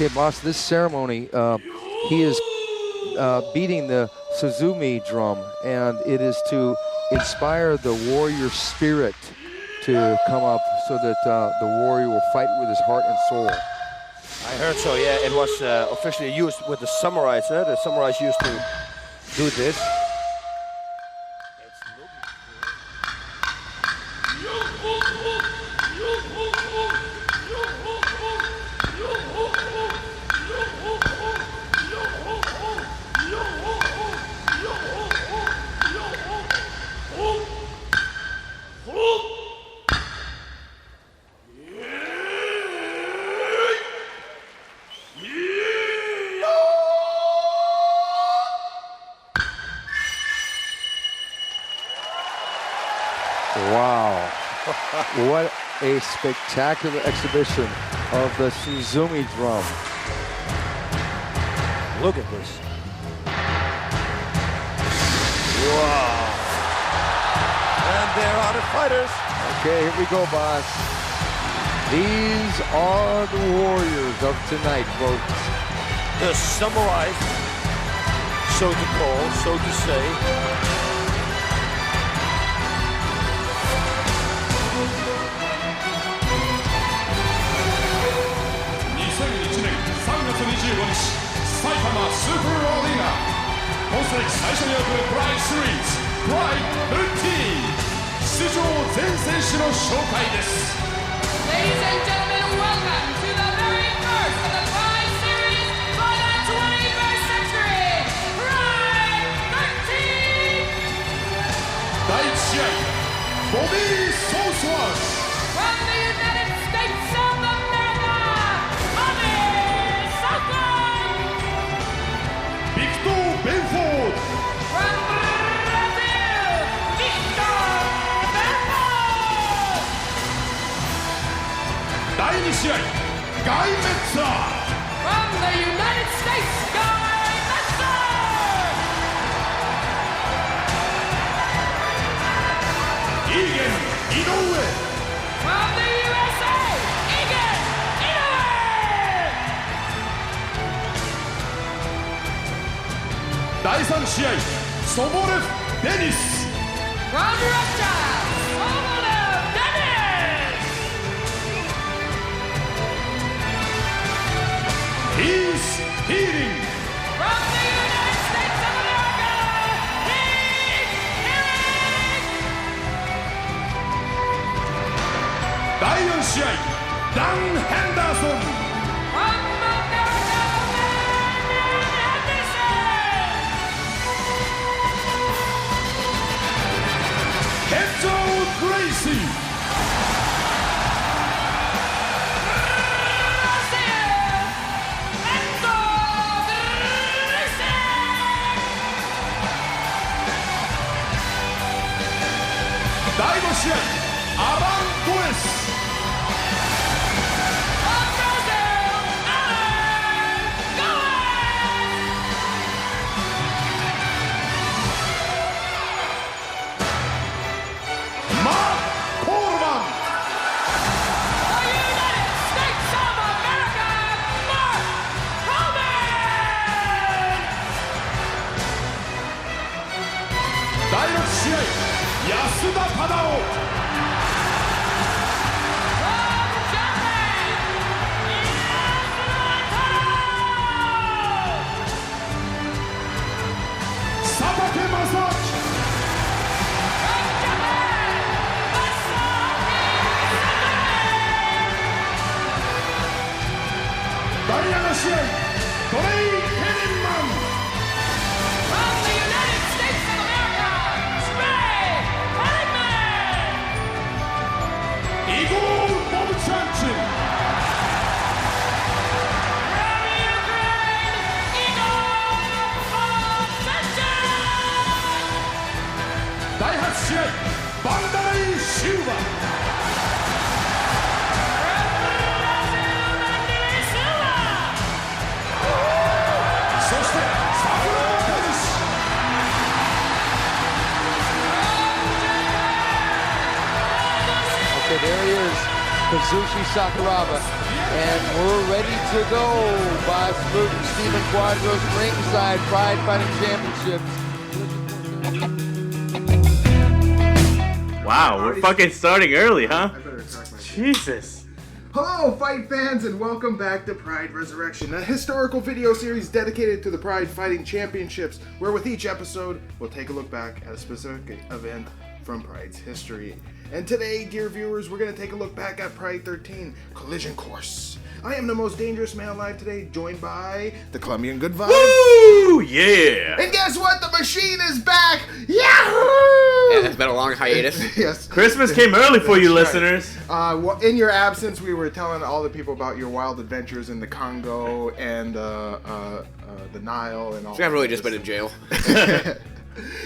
Okay, boss, this ceremony, he is beating the Suzumi drum, and it is to inspire the warrior spirit to come up so that the warrior will fight with his heart and soul. I heard so, yeah. It was officially used with the samurais. The samurais used to do this. Wow, what a spectacular exhibition of the Suzumi drum. Look at this. Wow. And there are the fighters. Okay, here we go, boss. These are the warriors of tonight, folks. The samurais, so to call, so to say. 埼玉スーパーアリーナ今世紀最初に送るプライスリーズプライルーティーン出場全選手の紹介です Ladies and gentlemen, welcome to the very first of the Pride Series for the 21st century Pride 13! 第1試合ボビー・ソースワース From the United States of America, Vitor Belfort from Brazil, Vitor Belfort! 第2試合ガイ・メッツァー From the United States, Guy Mezger! Egan Inoue From the USA, Egan Inoue! 第3試合ソボレフ・デニス From Russia, Sobolev, Denis! Heath Herring From the United States of America, Heath Herring! 第4試合ダン・ヘンダーソン From America, Henderson! Renzo Gracie Brazil, Renzo Gracie! 第5試合アラン・ゴエス From Brazil, 第7試合トレイ・ヘリンマン From the United States of America, Trey Coleman. Igor Vovchanchyn From Ukraine, Igor Vovchanchyn. 第8試合バンダレイ・シルバ Wanderlei Silva. そして桜庭和志 Okay, there he is, Kazushi Sakuraba, and we're ready to go. Bas Rutten, Stephen Quadros, ringside, Pride Fighting Championships. Wow, we're fucking starting early, huh? I better attack my Jesus. Hello, fight fans, and welcome back to Pride Resurrection, a historical video series dedicated to the Pride Fighting Championships, where with each episode, we'll take a look back at a specific event from Pride's history. And today, dear viewers, we're going to take a look back at Pride 13, Collision Course. I am the most dangerous man alive today, joined by the Colombian Goodvibe. Woo! Yeah! And guess what? The machine is back! Yahoo! Yeah, it's been a long hiatus. Yes. Christmas came early for you That's right. listeners. Well, in your absence, we were telling all the people about your wild adventures in the Congo and the Nile and all. I've really just been in jail.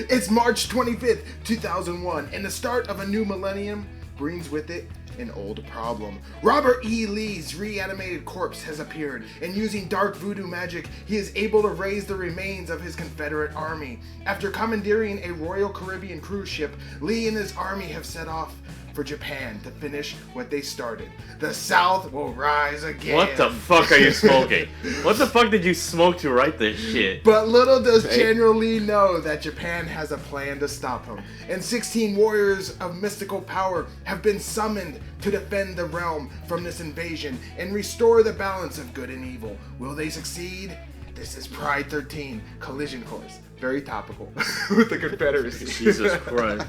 It's March 25th, 2001, and the start of a new millennium brings with it an old problem. Robert E. Lee's reanimated corpse has appeared, and using dark voodoo magic, he is able to raise the remains of his Confederate army. After commandeering a Royal Caribbean cruise ship, Lee and his army have set off for Japan to finish what they started. The South will rise again. What the fuck are you smoking? What the fuck did you smoke to write this shit? But little does General Lee know that Japan has a plan to stop him. And 16 warriors of mystical power have been summoned to defend the realm from this invasion and restore the balance of good and evil. Will they succeed? This is Pride 13, Collision Course. Very topical with the Confederacy. Jesus Christ.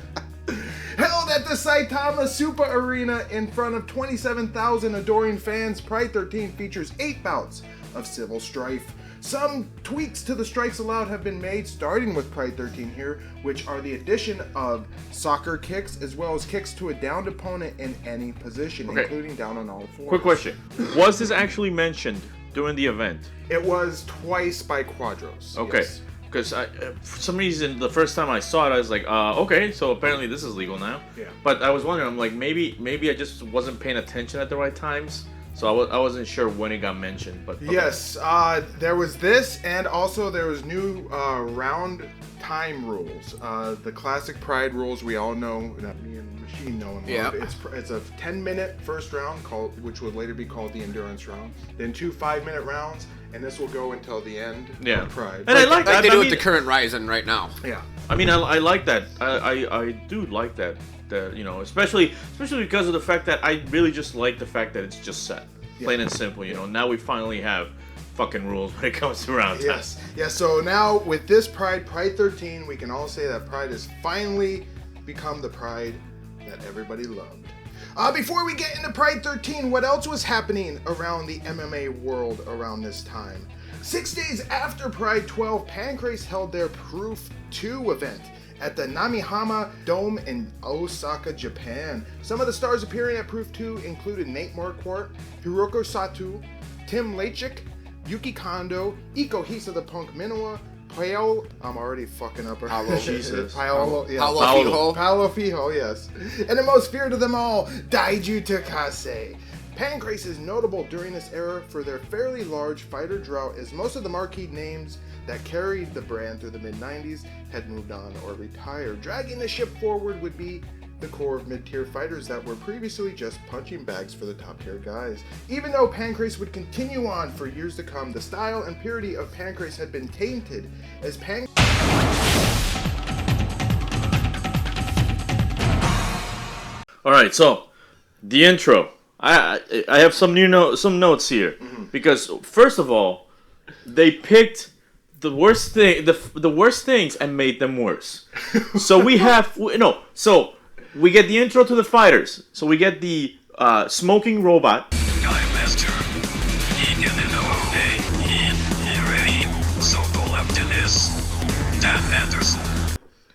Held at the Saitama Super Arena in front of 27,000 adoring fans, Pride 13 features 8 bouts of civil strife. Some tweaks to the strikes allowed have been made, starting with Pride 13 here, which are the addition of soccer kicks as well as kicks to a downed opponent in any position, Okay. including down on all fours. Quick question. Was this actually mentioned during the event? It was twice by Quadros. Okay. Yes. Because for some reason, the first time I saw it, I was like, okay, so apparently this is legal now. Yeah. But I was wondering, I'm like, maybe I just wasn't paying attention at the right times. So I wasn't sure when it got mentioned. But okay. Yes, there was this, and also there was new round time rules. The classic Pride rules we all know, that me and Machine know and love. Yeah. It's a 10-minute first round, which would later be called the endurance round. Then 2 5-minute rounds, and this will go until the end of Pride. And I like that. Like they do I with mean, the current Ryzen right now. Yeah. I mean, I like that. I do like that. That, you know, especially because of the fact that I really just like the fact that it's just set, plain and simple. You know, now we finally have fucking rules when it comes to round time. Yes. Yeah. So now with this Pride 13, we can all say that Pride has finally become the Pride that everybody loved. Before we get into Pride 13, what else was happening around the MMA world around this time? 6 days after Pride 12, Pancrase held their Proof 2 event at the Namihama Dome in Osaka, Japan. Some of the stars appearing at Proof 2 included Nate Marquardt, Hiroko Sato, Tim Lachik, Yuki Kondo, Iko Hisa the Punk Minowa, Paolo, I'm already fucking up. Paolo. Jesus. Paolo, yes. Paolo. Paolo Fijo, yes. And the most feared of them all, Daiju Takase. Pancrase is notable during this era for their fairly large fighter drought, as most of the marquee names that carried the brand through the mid-90s had moved on or retired. Dragging the ship forward would be the core of mid-tier fighters that were previously just punching bags for the top-tier guys. Even though Pancrase would continue on for years to come, the style and purity of Pancrase had been tainted, as Alright, so the intro. I have some notes here because first of all, they picked the worst things and made them worse. So we get the intro to the fighters. So we get the smoking robot. Time Master Egan and is Dan Henderson.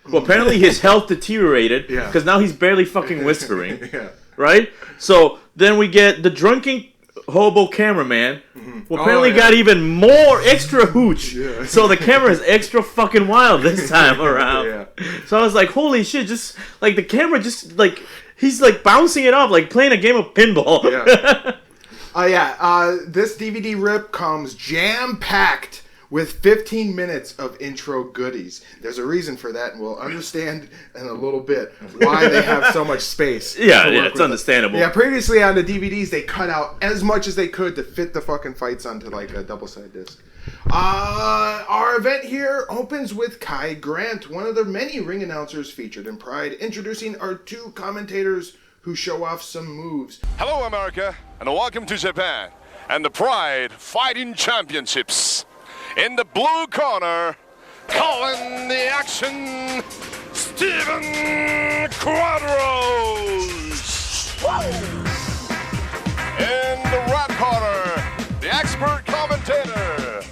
Well, apparently his health deteriorated because now he's barely fucking whispering. Right? So then we get the drunken hobo cameraman who apparently got even more extra hooch. So the camera is extra fucking wild this time around. So I was like, holy shit, just like the camera just like he's like bouncing it off like playing a game of pinball. This DVD rip comes jam-packed with 15 minutes of intro goodies. There's a reason for that, and we'll understand in a little bit why they have so much space. It's understandable. Yeah, previously on the DVDs, they cut out as much as they could to fit the fucking fights onto like a double-sided disc. Our event here opens with Kai Grant, one of the many ring announcers featured in Pride, introducing our two commentators who show off some moves. Hello, America, and welcome to Japan and the Pride Fighting Championships. In the blue corner, calling the action, Steven Quadros. In the red corner, the expert commentator,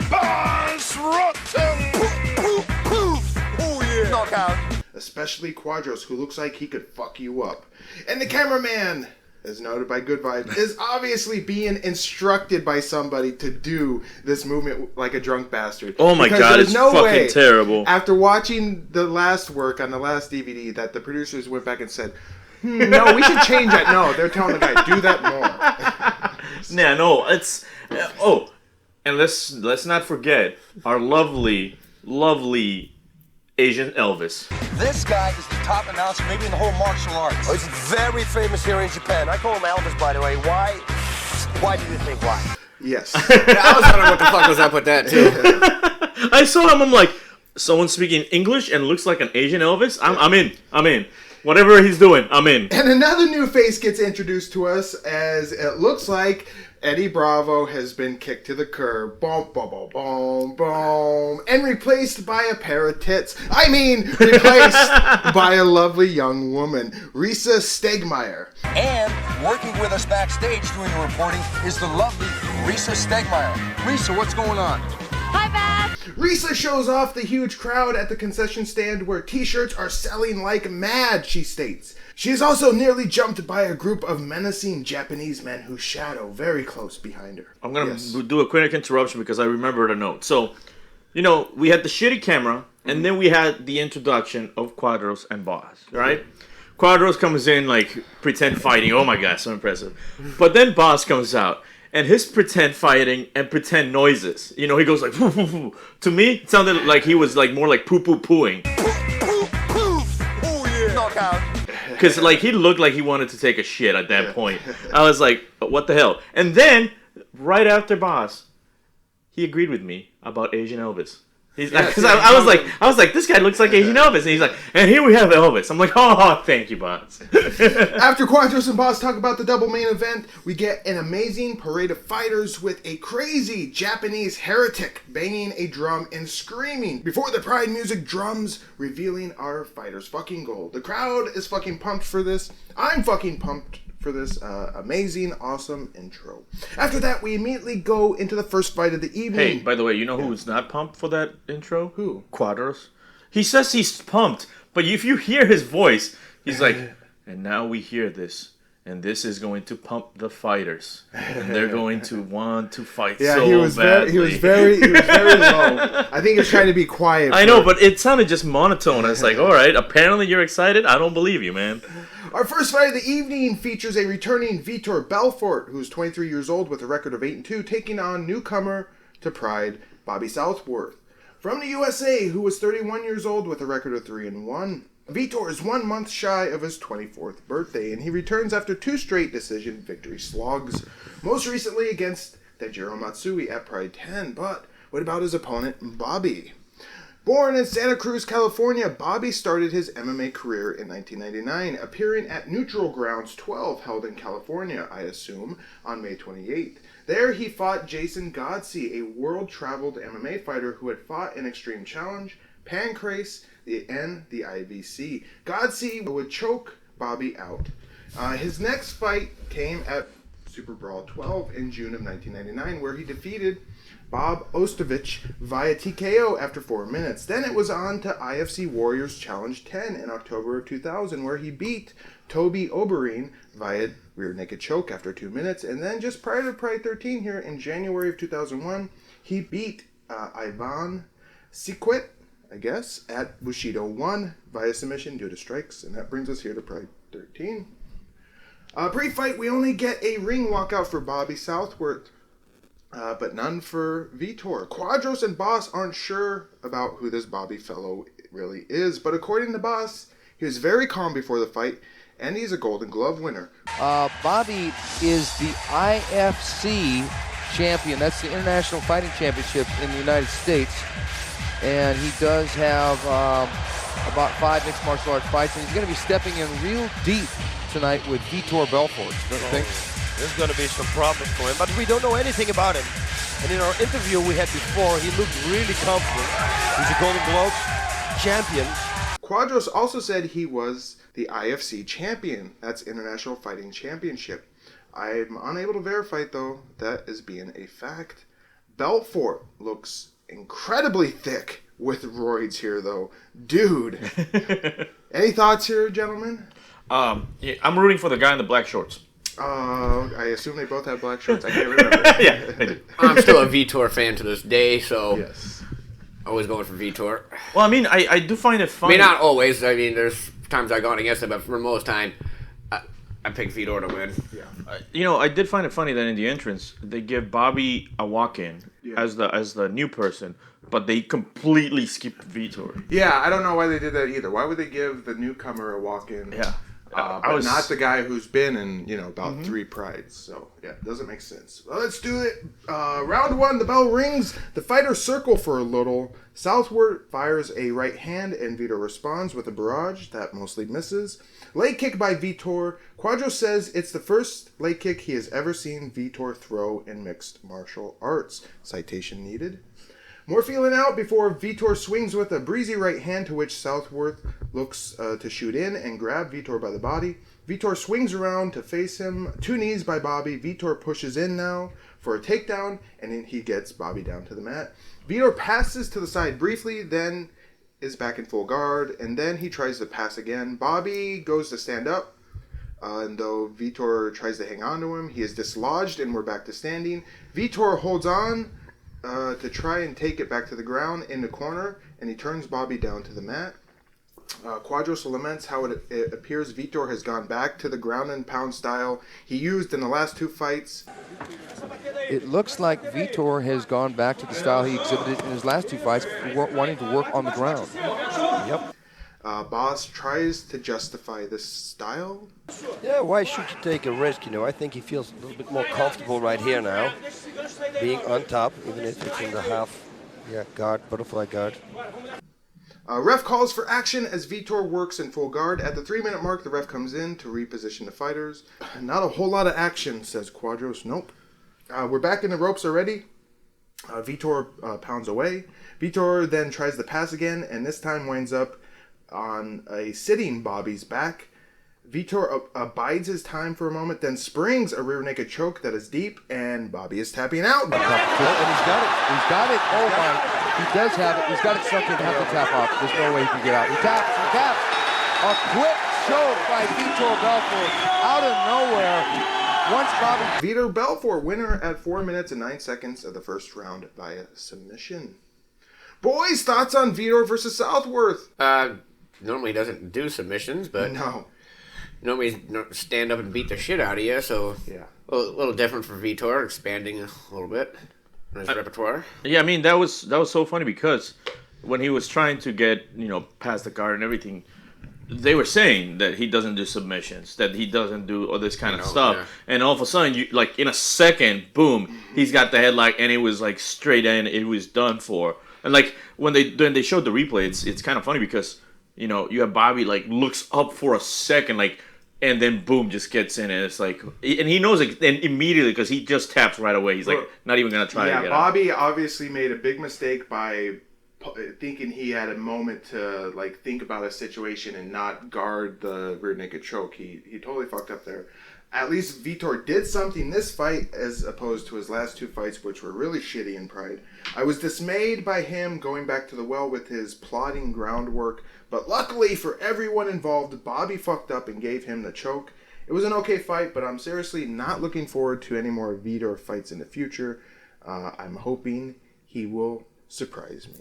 Bas Rutten. Poof, poof, poof. Oh yeah. Knockout. Especially Quadros, who looks like he could fuck you up. And the cameraman, as noted by Goodvibe, is obviously being instructed by somebody to do this movement like a drunk bastard. Oh my god, it's fucking terrible. After watching the last work on the last DVD that the producers went back and said, no, we should change that. No, they're telling the guy, do that more. It's... and let's not forget our lovely Asian Elvis. This guy is the top announcer maybe in the whole martial arts. Oh, he's very famous here in Japan. I call him Elvis, by the way. Why do you think why? Yes. I was wondering what the fuck was up with that, too. I saw him, I'm like, someone speaking English and looks like an Asian Elvis? I'm in. Whatever he's doing, I'm in. And another new face gets introduced to us as it looks like Eddie Bravo has been kicked to the curb. Boom, boom, boom, boom, boom. And replaced by a pair of tits. Replaced by a lovely young woman, Risa Stegmeyer. And working with us backstage doing the reporting is the lovely Risa Stegmeyer. Risa, what's going on? Hi, Bas! Risa shows off the huge crowd at the concession stand where t-shirts are selling like mad, she states. She is also nearly jumped by a group of menacing Japanese men who shadow very close behind her. I'm going to do a quick interruption because I remembered a note. So, we had the shitty camera, and then we had the introduction of Quadros and Bas, right? Quadros comes in like pretend fighting. Oh my god, so impressive. But then Bas comes out. And his pretend fighting and pretend noises. He goes like, poof, poof, poof. To me, it sounded like he was like more like poo-poo-pooing. Oh yeah. Knockout. Because like he looked like he wanted to take a shit at that point. I was like, what the hell? And then, right after Bas, he agreed with me about Asian Elvis. Because I was like, this guy looks like Asian Elvis, and he's like, and here we have Elvis. I'm like, oh, thank you, Bas. After Quadros and Bas talk about the double main event, we get an amazing parade of fighters with a crazy Japanese heretic banging a drum and screaming before the Pride music drums, revealing our fighters' fucking gold. The crowd is fucking pumped for this. I'm fucking pumped for this amazing, awesome intro. After that, we immediately go into the first fight of the evening. Hey, by the way, you know who's not pumped for that intro? Who? Quadros. He says he's pumped, but if you hear his voice, he's like, and now we hear this, and this is going to pump the fighters, and they're going to want to fight so badly. He was very low. I think he's trying to be quiet. I know, but it sounded just monotone. I was like, all right, apparently you're excited. I don't believe you, man. Our first fight of the evening features a returning Vitor Belfort, who's 23 years old with a record of 8-2, taking on newcomer to Pride, Bobby Southworth. From the USA, who was 31 years old with a record of 3-1. Vitor is 1 month shy of his 24th birthday, and he returns after 2 straight decision victory slogs. Most recently against Taijiro Matsui at Pride 10, but what about his opponent, Bobby? Born in Santa Cruz, California, Bobby started his MMA career in 1999, appearing at Neutral Grounds 12, held in California, I assume, on May 28th. There he fought Jason Godsey, a world-traveled MMA fighter who had fought in Extreme Challenge, Pancrase, and the IBC. Godsey would choke Bobby out. His next fight came at Super Brawl 12 in June of 1999, where he defeated Bob Ostovich via TKO after 4 minutes. Then it was on to IFC Warriors Challenge 10 in October of 2000, where he beat Toby Oberyn via rear naked choke after 2 minutes. And then just prior to Pride 13 here in January of 2001, he beat Ivan Sikwit, I guess, at Bushido 1 via submission due to strikes. And that brings us here to Pride 13. Pre-fight, we only get a ring walkout for Bobby Southworth, but none for Vitor. Quadros and Bas aren't sure about who this Bobby fellow really is, but according to Bas, he was very calm before the fight, and he's a Golden Glove winner. Bobby is the IFC champion. That's the International Fighting Championships in the United States. And he does have about 5 mixed martial arts fights, and he's going to be stepping in real deep tonight with Vitor Belfort, don't you think? There's going to be some problems for him, but we don't know anything about him. And in our interview we had before, he looked really confident. He's a Golden Globe champion. Quadros also said he was the IFC champion. That's International Fighting Championship. I'm unable to verify, though, that is being a fact. Belfort looks incredibly thick with roids here, though. Dude. Any thoughts here, gentlemen? Yeah, I'm rooting for the guy in the black shorts. I assume they both have black shorts. I can't remember. Yeah, I do. I'm still a Vitor fan to this day, so Yes. always going for Vitor. Well, I mean, I do find it I funny. mean, not always. I mean, there's times I've gone against it, but for most time, I pick Vitor to win. Yeah. I did find it funny that in the entrance they give Bobby a walk-in as the new person, but they completely skipped Vitor. Yeah, I don't know why they did that either. Why would they give the newcomer a walk-in? Yeah. But not the guy who's been in, about 3 prides. So, yeah, it doesn't make sense. Well, let's do it. Round 1, the bell rings. The fighters circle for a little. Southworth fires a right hand, and Vitor responds with a barrage that mostly misses. Leg kick by Vitor. Quadros says it's the first leg kick he has ever seen Vitor throw in mixed martial arts. Citation needed. More feeling out before Vitor swings with a breezy right hand, to which Southworth looks to shoot in and grab Vitor by the body. Vitor swings around to face him. 2 knees by Bobby. Vitor pushes in now for a takedown, and then he gets Bobby down to the mat. Vitor passes to the side briefly, then is back in full guard, and then he tries to pass again. Bobby goes to stand up, and though Vitor tries to hang on to him, he is dislodged, and we're back to standing. Vitor holds on to try and take it back to the ground in the corner, and he turns Bobby down to the mat. Quadros laments how it appears Vitor has gone back to the ground and pound style he used in the last 2 fights. It looks like Vitor has gone back to the style he exhibited in his last 2 fights, wanting to work on the ground. Yep. Bas tries to justify this style. Yeah, why should you take a risk? I think he feels a little bit more comfortable right here now, being on top, even if it's in the half guard, butterfly guard. Ref calls for action as Vitor works in full guard. At the 3-minute mark, the ref comes in to reposition the fighters. Not a whole lot of action, says Quadros. Nope. We're back in the ropes already. Vitor pounds away. Vitor then tries to pass again, and this time winds up on a sitting Bobby's back. Vitor abides his time for a moment, then springs a rear naked choke that is deep, and Bobby is tapping out. And he's got it. He's got it. Oh my. He does have it. He's got it stuck in. Have to tap off. There's no way he can get out. He taps. He taps. A quick choke by Vitor Belfort out of nowhere. Once Bobby. Vitor Belfort, winner at 4 minutes and 9 seconds of the first round via submission. Boys, thoughts on Vitor versus Southworth? Normally doesn't do submissions, but No. normally stand up and beat the shit out of you, so Yeah. a little different for Vitor, expanding a little bit in his repertoire. Yeah, I mean that was so funny because when he was trying to get past the guard and everything, they were saying that he doesn't do submissions, that he doesn't do all this kind of stuff, and all of a sudden, you like in a second, boom, he's got the headlock, and it was like straight in, it was done for. And like when they showed the replay, it's kind of funny because you have Bobby like looks up for a second, like, and then boom, just gets in, and it's like, and he knows it, and immediately because he just taps right away. He's like not even gonna try to get Bobby obviously made a big mistake by thinking he had a moment to like think about a situation and not guard the rear naked choke. He totally fucked up there. At least Vitor did something this fight as opposed to his last 2 fights, which were really shitty in Pride. I was dismayed by him going back to the well with his plodding groundwork, but luckily for everyone involved, Bobby fucked up and gave him the choke. It was an okay fight, but I'm seriously not looking forward to any more Vitor fights in the future. I'm hoping he will surprise me.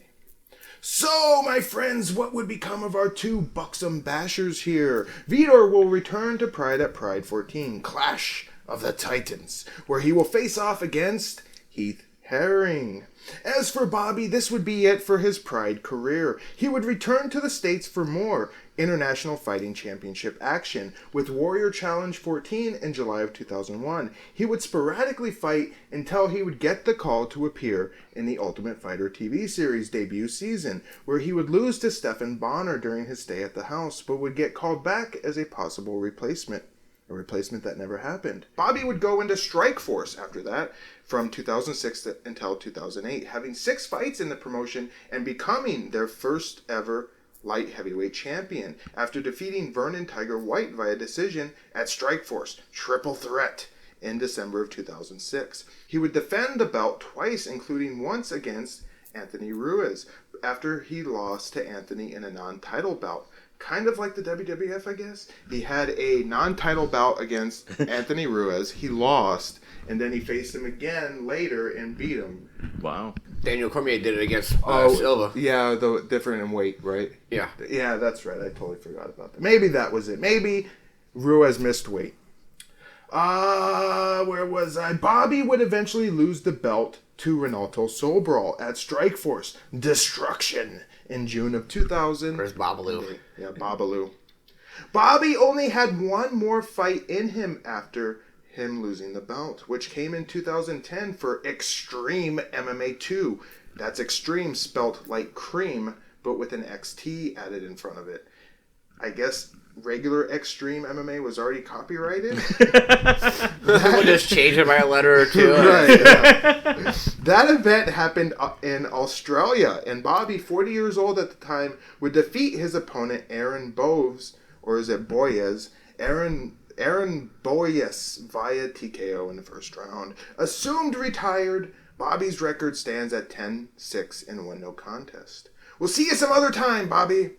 So, my friends, what would become of our 2 buxom bashers here? Vitor will return to Pride at Pride 14, Clash of the Titans, where he will face off against Heath Herring. As for Bobby, this would be it for his Pride career. He would return to the States for more International Fighting Championship action with Warrior Challenge 14 in July of 2001. He would sporadically fight until he would get the call to appear in the Ultimate Fighter TV series debut season, where he would lose to Stephan Bonner during his stay at the house, but would get called back as a possible replacement. A replacement that never happened. Bobby would go into Strikeforce after that, from 2006 until 2008, having 6 fights in the promotion and becoming their first ever light heavyweight champion after defeating Vernon Tiger White via decision at Strikeforce Triple Threat in December of 2006. He would defend the belt twice, including once against Anthony Ruiz, after he lost to Anthony in a non-title bout. Kind of like the WWF, I guess. He had a non-title bout against Anthony Ruiz. He lost, and then he faced him again later and beat him. Wow. Daniel Cormier did it against Silva. Yeah, though different in weight, right? Yeah. Yeah, that's right. I totally forgot about that. Maybe that was it. Maybe Ruiz missed weight. Where was I? Bobby would eventually lose the belt to Renato Sobral at Strikeforce Destruction in June of 2000. Where's Babalu? Yeah, Babalu. Bobby only had one more fight in him after him losing the belt, which came in 2010 for Extreme MMA 2. That's Extreme spelt like cream, but with an XT added in front of it. I guess regular Extreme MMA was already copyrighted. We'll just change it by a letter or two. Right. Yeah. That event happened in Australia, and Bobby, 40 years old at the time, would defeat his opponent Aaron Boves, or is it Boyes? Aaron Boyes via TKO in the first round. Assumed retired, Bobby's record stands at 10-6 and 1 no contest. We'll see you some other time, Bobby.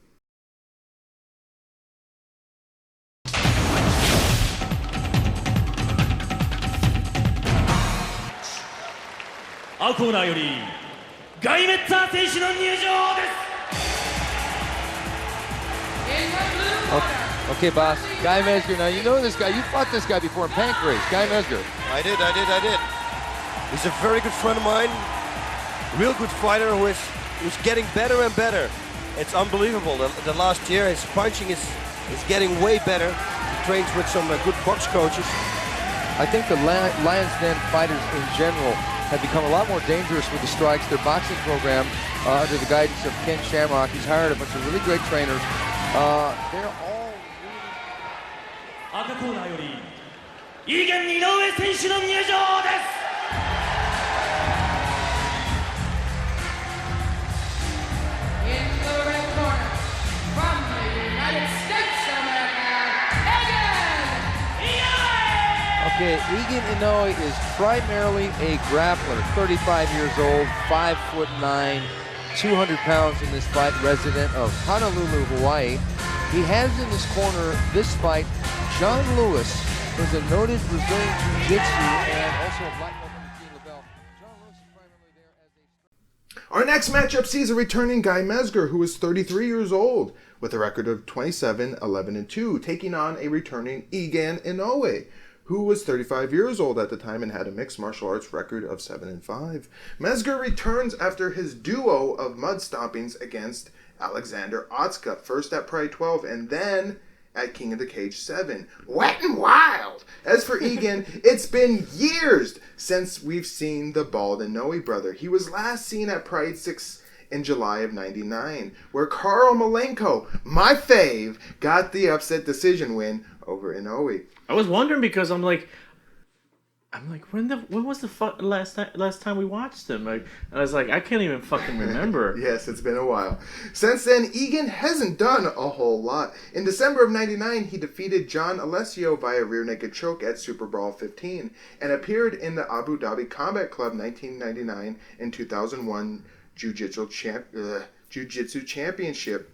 Okay, boss. Guy Mezger. Now, you know this guy. You fought this guy before in Pancrase. Guy Mezger. I did. He's a very good friend of mine. Real good fighter who's getting better and better. It's unbelievable. The last year, his punching is getting way better. He trains with some good box coaches. I think the Lions Den fighters in general have become a lot more dangerous with the strikes. Their boxing program, under the guidance of Ken Shamrock, he's hired a bunch of really great trainers. They're all Egan Inoue 選手の入場です。In the red corner, from the United States of America, Egan Inoue! Okay, Egan Inoue is primarily a grappler, 35 years old, 5'9", 200 pounds in this fight, resident of Honolulu, Hawaii. He has in his corner this fight John Lewis, who's a noted Brazilian Jiu-Jitsu and also a black belt from Team LaBelle. John Lewis is primarily there as a... Our next matchup sees a returning Guy Mezger, who is 33 years old, with a record of 27-11-2, taking on a returning Egan Inoue, who was 35 years old at the time and had a mixed martial arts record of 7-5. Mezger returns after his duo of mud stompings against Alexander Otska, first at Pride 12 and then at King of the Cage 7. Wet and wild! As for Egan, it's been years since we've seen the bald Inoue brother. He was last seen at Pride 6 in July of 99, where Karl Malenko, my fave, got the upset decision win over Inoue. I was wondering because I'm like, I'm like, when was the last time we watched him? Like, I was like, I can't even fucking remember. Yes, it's been a while. Since then, Egan hasn't done a whole lot. In December of 99, he defeated John Alessio via rear naked choke at Super Brawl 15 and appeared in the Abu Dhabi Combat Club 1999 and 2001 Jiu-Jitsu Championship.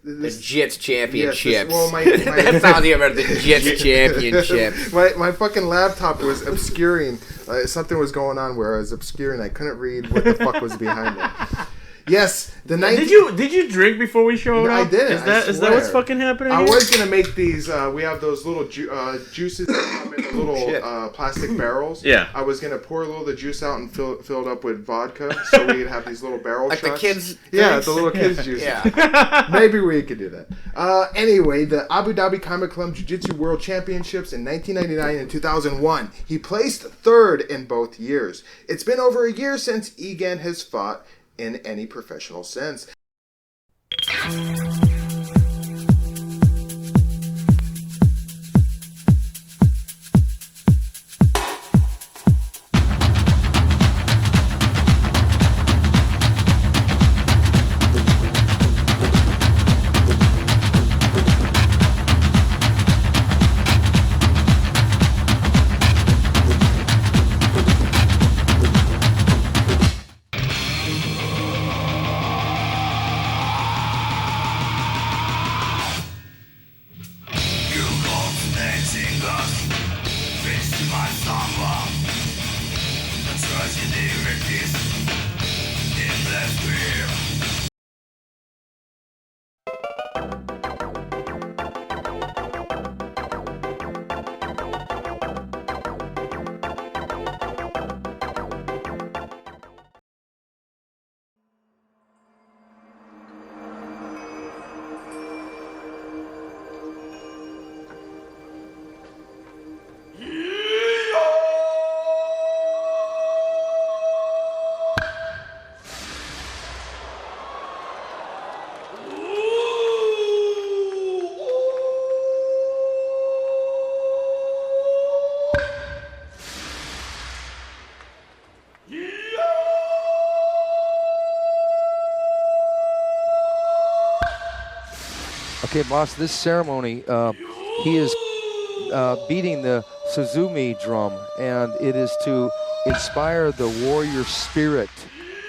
The Jits Championships. Yes, That sounds like about the Jits Championships. My fucking laptop was obscuring. Something was going on where I was obscuring. I couldn't read what the fuck was behind it. Yes, the 19... Did you drink before we showed up? I didn't. Is that what's fucking happening? I was gonna make these. We have those little juices that come in little plastic barrels. Yeah. I was gonna pour a little of the juice out and fill it up with vodka, so we'd have these little barrel Like shots. the kids. Yeah, drinks? the little kids juice. Yeah. Maybe we could do that. Anyway, the Abu Dhabi Combat Club Jiu-Jitsu World Championships in 1999 and 2001. He placed third in both years. It's been over a year since Egan has fought in any professional sense. Okay, boss, this ceremony, he is beating the Suzumi drum, and it is to inspire the warrior spirit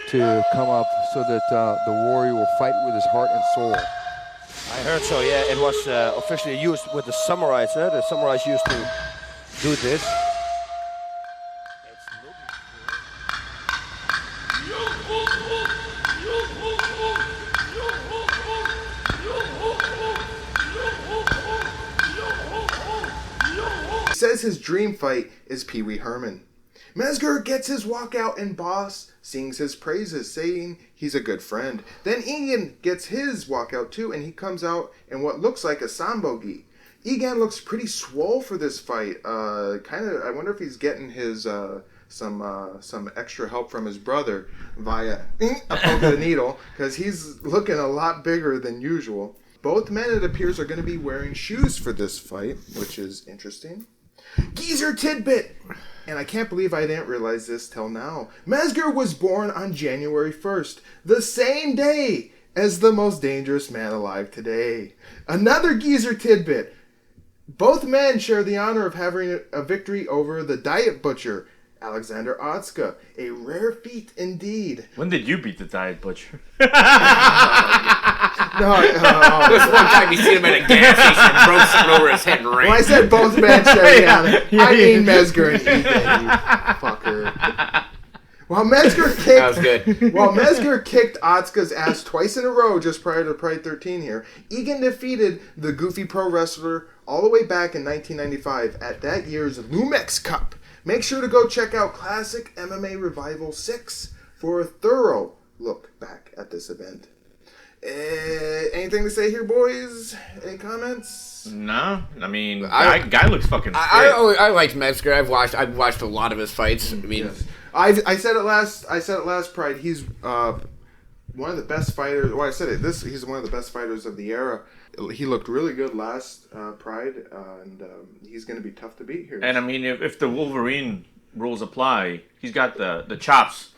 to come up so that the warrior will fight with his heart and soul. I heard so, yeah. It was officially used with the samurais. The samurais used to do this. Says his dream fight is Pee Wee Herman. Mezger gets his walkout and Bas sings his praises, saying he's a good friend. Then Egan gets his walkout too, and he comes out in what looks like a sambo gi. Egan looks pretty swole for this fight. I wonder if he's getting his some extra help from his brother via a poke of the needle, because he's looking a lot bigger than usual. Both men, it appears, are going to be wearing shoes for this fight, which is interesting. Geezer tidbit! And I can't believe I didn't realize this till now. Mezger was born on January 1st, the same day as the most dangerous man alive today. Another geezer tidbit. Both men share the honor of having a victory over the Diet Butcher, Alexander Otska. A rare feat indeed. When did you beat the Diet Butcher? No, This one time you see him at a gas station and broke something over his head and ran. when I said both men share the honor, I mean Mezger and Egan, you fucker. While Mezger kicked, That was good. While Mezger kicked Otska's ass twice in a row just prior to Pride 13 here, Egan defeated the goofy pro wrestler all the way back in 1995 at that year's Lumex Cup. Make sure to go check out Classic MMA Revival 6 for a thorough look back at this event. Anything to say here, boys? Any comments? No, I mean, guy looks fucking fit. I liked Mezger. I've watched a lot of his fights. I mean, Yes. I said it last Pride. He's one of the best fighters. Well, I said it. He's one of the best fighters of the era. He looked really good last Pride, and he's going to be tough to beat here. And I mean, if the Wolverine rules apply, he's got the chops.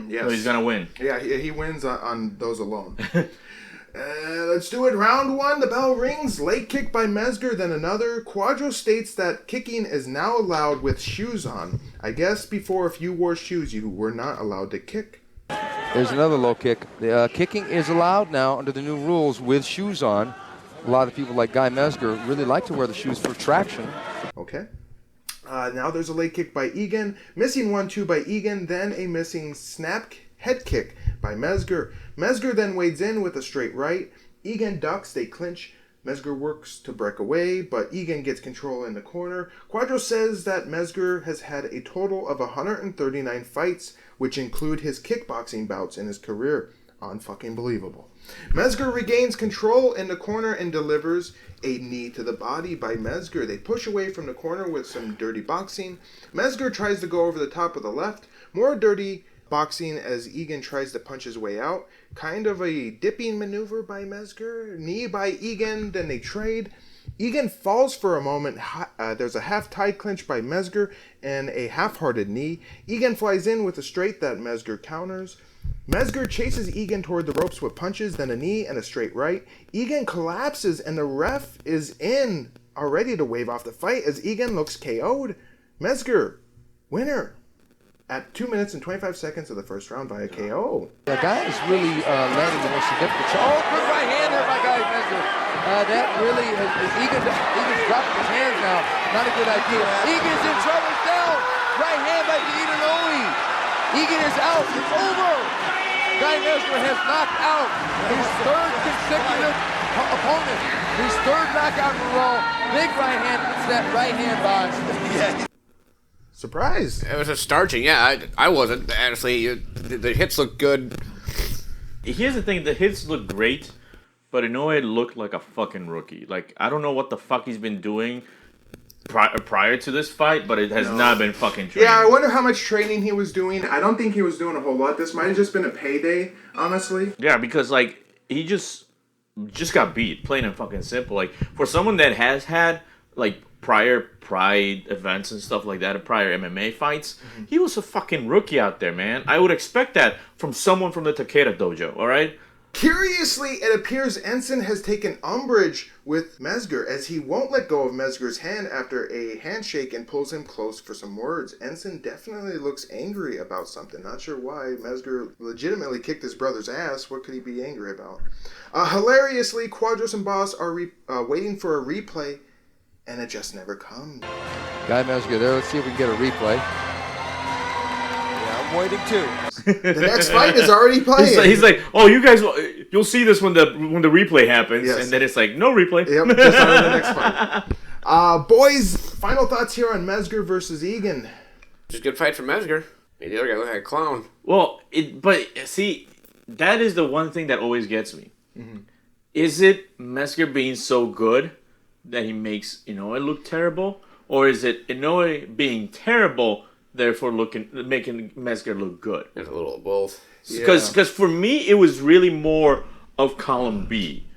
Yes. So he's gonna win. Yeah, he wins on those alone. Let's do it. Round 1. The bell rings. Leg kick by Mezger, then another. Quadro states that kicking is now allowed with shoes on. I guess before, if you wore shoes, you were not allowed to kick. There's another low kick. The kicking is allowed now under the new rules with shoes on. A lot of people like Guy Mezger really like to wear the shoes for traction. Okay. Now there's a leg kick by Egan. Missing 1-2 by Egan, then a missing snap head kick by Mezger. Mezger then wades in with a straight right. Egan ducks, they clinch. Mezger works to break away, but Egan gets control in the corner. Quadro says that Mezger has had a total of 139 fights, which include his kickboxing bouts in his career. Unfucking believable. Mezger regains control in the corner and delivers a knee to the body by Mezger. They push away from the corner with some dirty boxing. Mezger tries to go over the top of the left. More dirty boxing as Egan tries to punch his way out. Kind of a dipping maneuver by Mezger. Knee by Egan, then they trade. Egan falls for a moment. There's a half-tied clinch by Mezger and a half-hearted knee. Egan flies in with a straight that Mezger counters. Mezger chases Egan toward the ropes with punches, then a knee and a straight right. Egan collapses and the ref is in, already to wave off the fight as Egan looks KO'd. Mezger, winner, at 2 minutes and 25 seconds of the first round via KO. The guy is really landing the most significant shot. Oh, good right hand there by Guy Mezger. That really, Egan's dropping his hands now. Not a good idea. Egan's in trouble. He's down. Right hand by Inoue. Egan is out. It's over. Guy Mezger has knocked out his third consecutive opponent. His third knockout in a row. Big right hand. It's that right hand, Bas. Yeah. Surprise. It was a starching. Yeah, I wasn't. Honestly, the hits look good. Here's the thing. The hits look great, but Inoue looked like a fucking rookie. Like, I don't know what the fuck he's been doing prior to this fight, but it has not been fucking training. Yeah, I wonder how much training he was doing. I don't think he was doing a whole lot. This might have just been a payday, honestly. Yeah, because, like, he just got beat, plain and fucking simple. Like, for someone that has had, like, prior Pride events and stuff like that, prior MMA fights, he was a fucking rookie out there, man. I would expect that from someone from the Takeda dojo, all right? Curiously, it appears Ensign has taken umbrage with Mezger as he won't let go of Mezger's hand after a handshake and pulls him close for some words. Ensign definitely looks angry about something. Not sure why. Mezger legitimately kicked his brother's ass. What could he be angry about? Hilariously, Quadros and Bas are waiting for a replay, and it just never comes. Guy Mezger there. Let's see if we can get a replay. I'm waiting too. The next fight is already playing. He's like, oh, you guys, you'll see this when the replay happens, and then it's like, no replay. Yep, just on to the next fight. Boys, final thoughts here on Mezger versus Egan. Just a good fight for Mezger. The other guy looked like a clown. Well, but see, that is the one thing that always gets me. Mm-hmm. Is it Mezger being so good that he makes Inoue look terrible, or is it Inoue being terrible, therefore making Mezger look good? There's a little of both. Because for me, it was really more of column B.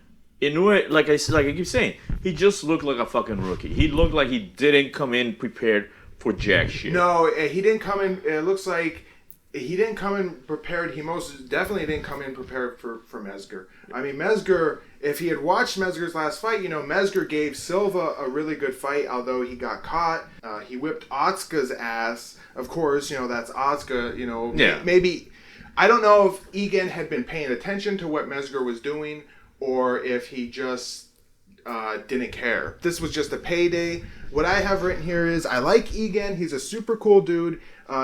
Inoue, like I keep saying, he just looked like a fucking rookie. He looked like he didn't come in prepared for jack shit. No, he didn't come in. It looks like he didn't come in prepared. He most definitely didn't come in prepared for Mezger. I mean, Mezger, if he had watched Mezger's last fight, Mezger gave Silva a really good fight, although he got caught. He whipped Otska's ass. Of course, that's Otska, Yeah. Maybe, I don't know if Egan had been paying attention to what Mezger was doing, or if he just didn't care. This was just a payday. What I have written here is, I like Egan. He's a super cool dude.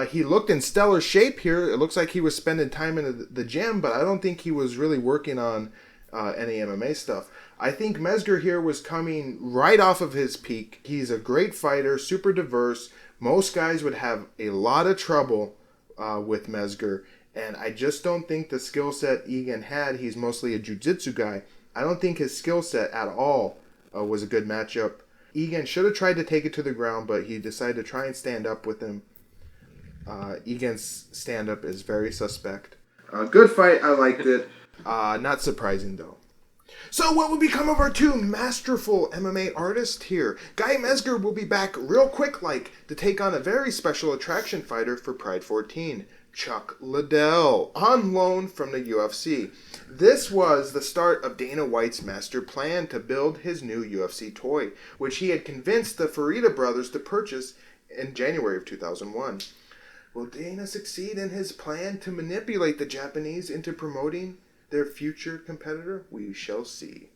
He looked in stellar shape here. It looks like he was spending time in the gym, but I don't think he was really working on any MMA stuff. I think Mezger here was coming right off of his peak. He's a great fighter, super diverse. Most guys would have a lot of trouble with Mezger, and I just don't think the skill set Egan had. He's mostly a jiu-jitsu guy. I don't think his skill set at all was a good matchup. Egan should have tried to take it to the ground, but he decided to try and stand up with him. Egan's stand-up is very suspect. Good fight. I liked it. Not surprising, though. So what will become of our two masterful MMA artists here? Guy Mezger will be back real quick to take on a very special attraction fighter for Pride 14, Chuck Liddell, on loan from the UFC. This was the start of Dana White's master plan to build his new UFC toy, which he had convinced the Ferreira brothers to purchase in January of 2001. Will Dana succeed in his plan to manipulate the Japanese into promoting their future competitor? We shall see.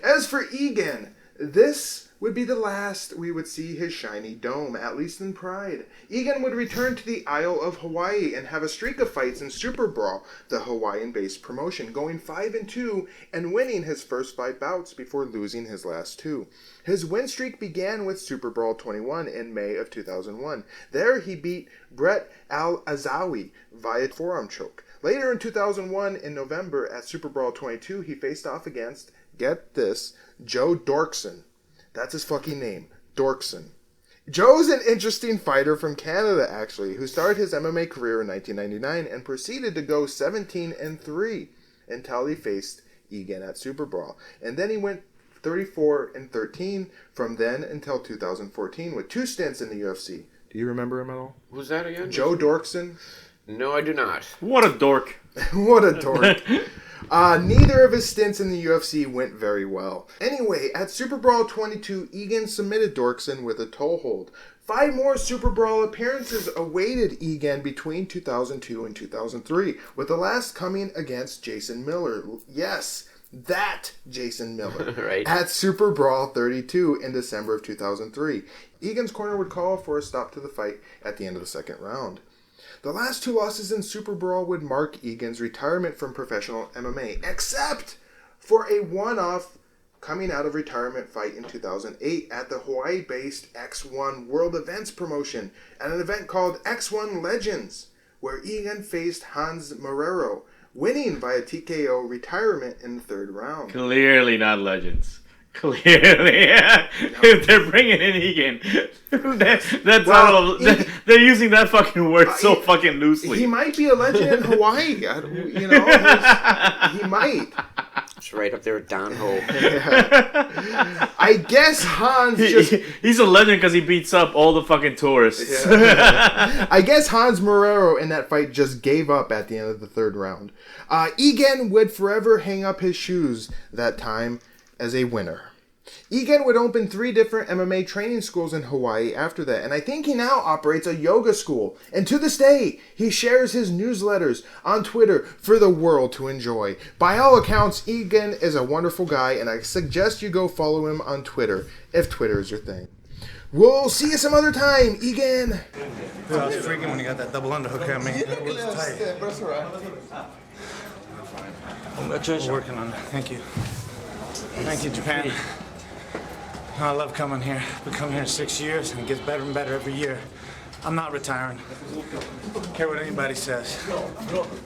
As for Egan, this would be the last we would see his shiny dome, at least in Pride. Egan would return to the Isle of Hawaii and have a streak of fights in Super Brawl, the Hawaiian-based promotion, going 5-2 and winning his first 5 bouts before losing his last 2. His win streak began with Super Brawl 21 in May of 2001. There he beat Brett Al-Azawi via forearm choke. Later in 2001, in November, at Super Brawl 22, he faced off against, get this, Joe Dorkson. That's his fucking name, Dorkson. Joe's an interesting fighter from Canada, actually, who started his MMA career in 1999 and proceeded to go 17-3 until he faced Egan at Super Brawl. And then he went 34-13 from then until 2014 with 2 stints in the UFC. Do you remember him at all? Who's that again? Joe Dorkson. No, I do not. What a dork. What a dork. Neither of his stints in the UFC went very well. Anyway, at Super Brawl 22, Egan submitted Dorkson with a toe hold. 5 more Super Brawl appearances awaited Egan between 2002 and 2003, with the last coming against Jason Miller. Yes, that Jason Miller. Right. At Super Brawl 32 in December of 2003. Egan's corner would call for a stop to the fight at the end of the second round. The last 2 losses in Super Brawl would mark Egan's retirement from professional MMA, except for a one-off coming out of retirement fight in 2008 at the Hawaii-based X1 World Events promotion at an event called X1 Legends, where Egan faced Hans Marrero, winning via TKO retirement in the 3rd round. Clearly not Legends. Clearly, if they're bringing in Egan, they're using that fucking word so fucking loosely. He might be a legend in Hawaii. He might. It's right up there with Don Ho. Yeah. I guess Hans he's a legend because he beats up all the fucking tourists. Yeah. I guess Hans Marrero in that fight just gave up at the end of the 3rd round. Egan would forever hang up his shoes that time as a winner. Egan would open 3 different MMA training schools in Hawaii after that, and I think he now operates a yoga school. And to this day, he shares his newsletters on Twitter for the world to enjoy. By all accounts, Egan is a wonderful guy, and I suggest you go follow him on Twitter, if Twitter is your thing. We'll see you some other time, Egan. I was freaking when you got that double underhook at me. It was tight. We're working on it. Thank you. Thank you, Japan. I love coming here. Been coming here 6 years, and it gets better and better every year. I'm not retiring. Don't care what anybody says.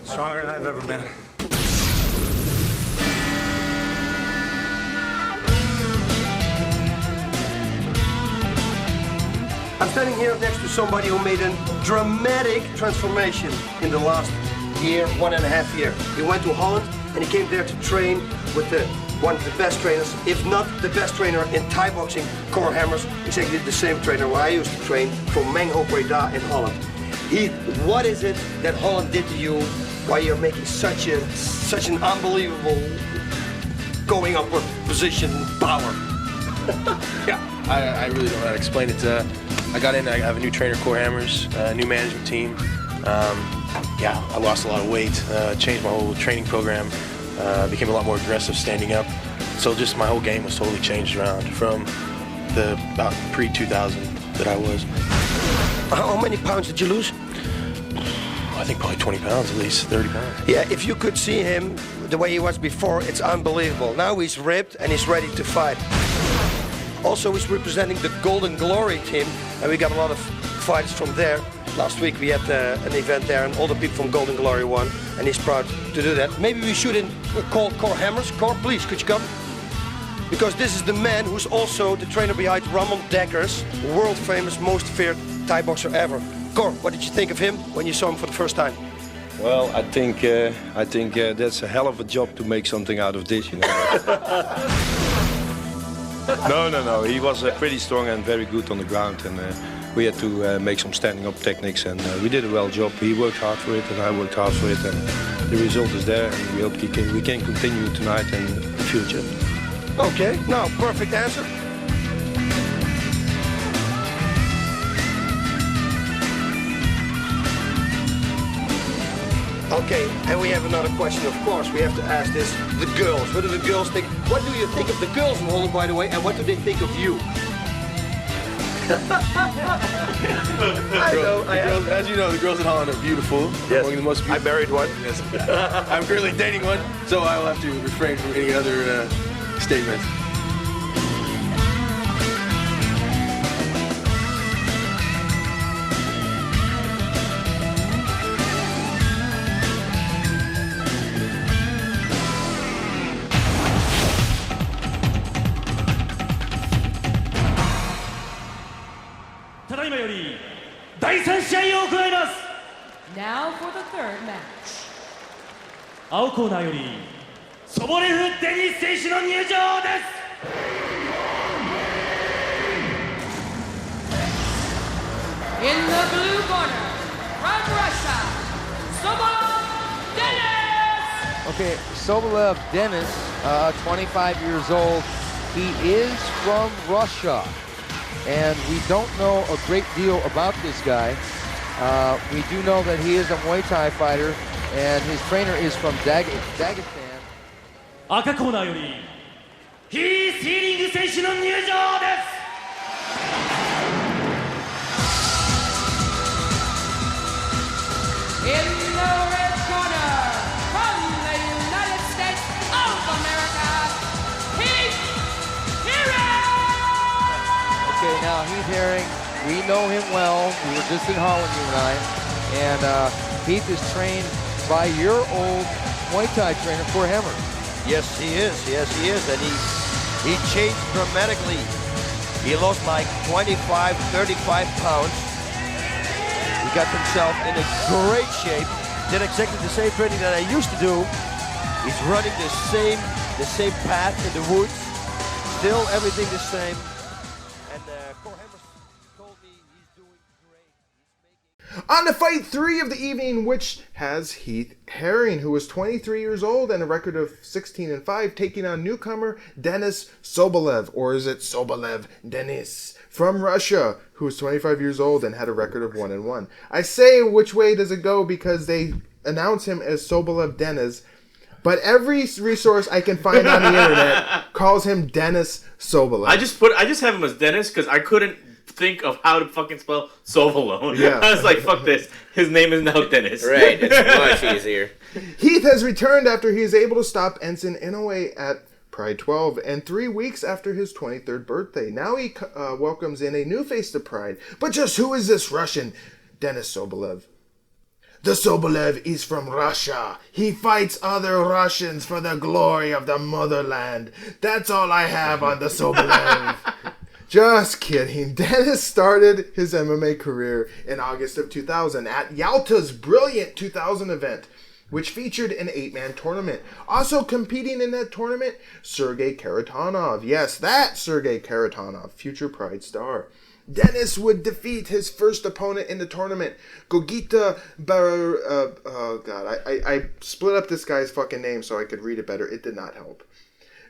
Stronger than I've ever been. I'm standing here next to somebody who made a dramatic transformation in the last year, 1.5 years. He went to Holland and he came there to train with one of the best trainers, if not the best trainer in Thai boxing, Cor Hammers, exactly the same trainer where I used to train from Mengho Breda in Holland. Heath, what is it that Holland did to you why you're making such an unbelievable going upward position power? Yeah, I really don't know how to explain it. I got in, I have a new trainer, Cor Hammers, a new management team. Yeah, I lost a lot of weight, changed my whole training program, became a lot more aggressive standing up. So just my whole game was totally changed around from the about pre-2000 that I was. How many pounds did you lose? I think probably 20 pounds at least, 30 pounds. Yeah, if you could see him the way he was before, it's unbelievable. Now he's ripped and he's ready to fight. Also, he's representing the Golden Glory team, and we got a lot of fighters from there. Last week we had an event there, and all the people from Golden Glory won, and he's proud to do that. Maybe we should call Cor Hammers. Cor, please, could you come? Because this is the man who's also the trainer behind Ramon Dekkers, world famous, most feared Thai boxer ever. Cor, what did you think of him when you saw him for the first time? Well, I think that's a hell of a job to make something out of this, you know. No. He was pretty strong and very good on the ground, and we had to make some standing up techniques, and we did a well job. He worked hard for it, and I worked hard for it, and the result is there, and we hope we can continue tonight and in the future. Okay, no, perfect answer. Okay, and we have another question, of course. We have to ask this, the girls. What do the girls think? What do you think of the girls in Holland, by the way, and what do they think of you? As you know, the girls in Holland are beautiful. Yes. Among the most beautiful. I married one. Yes. I'm currently dating one, so I will have to refrain from any other statements. Now for the third match. 青コーナーよりソボレフ・デニス選手の入場です。 In the blue corner, from Russia, Sobolev Denis! Okay, Sobolev Denis, 25 years old. He is from Russia, and we don't know a great deal about this guy. We do know that he is a Muay Thai fighter, and his trainer is from Dagestan. 赤コーナーよりヒース・ヒーリング選手の入場です。 In the red corner, from the United States of America, Heath Herring! Okay, now Heath Herring, we know him well. We were just in Holland, you and I. And Heath is trained by your old Muay Thai trainer, Cor Hammer. Yes, he is. Yes, he is. And he changed dramatically. He lost like 25, 35 pounds. He got himself in a great shape. Did exactly the same training that I used to do. He's running the same path in the woods. Still everything the same. And Cor Hammer told me he's doing great. On to fight 3 of the evening, which has Heath Herring, who is 23 years old and a record of 16-5, taking on newcomer Denis Sobolev, or is it Sobolev Denis, from Russia, who is 25 years old and had a record of 1-1. I say which way does it go because they announce him as Sobolev Denis, but every resource I can find on the internet calls him Denis Sobolev. I just have him as Denis because I couldn't think of how to fucking spell Sobolev. Yeah. I was like, fuck this. His name is now Denis. Right, it's much easier. Heath has returned after he is able to stop Ensign Inoue at Pride 12 and 3 weeks after his 23rd birthday. Now he welcomes in a new face to Pride. But just who is this Russian Denis Sobolev? The Sobolev is from Russia. He fights other Russians for the glory of the motherland. That's all I have on the Sobolev. Just kidding. Denis started his MMA career in August of 2000 at Yalta's brilliant 2000 event, which featured an 8-man tournament. Also competing in that tournament, Sergei Karatanov. Yes, that Sergei Karatanov, future Pride star. Denis would defeat his first opponent in the tournament, Gogita I split up this guy's fucking name so I could read it better. It did not help.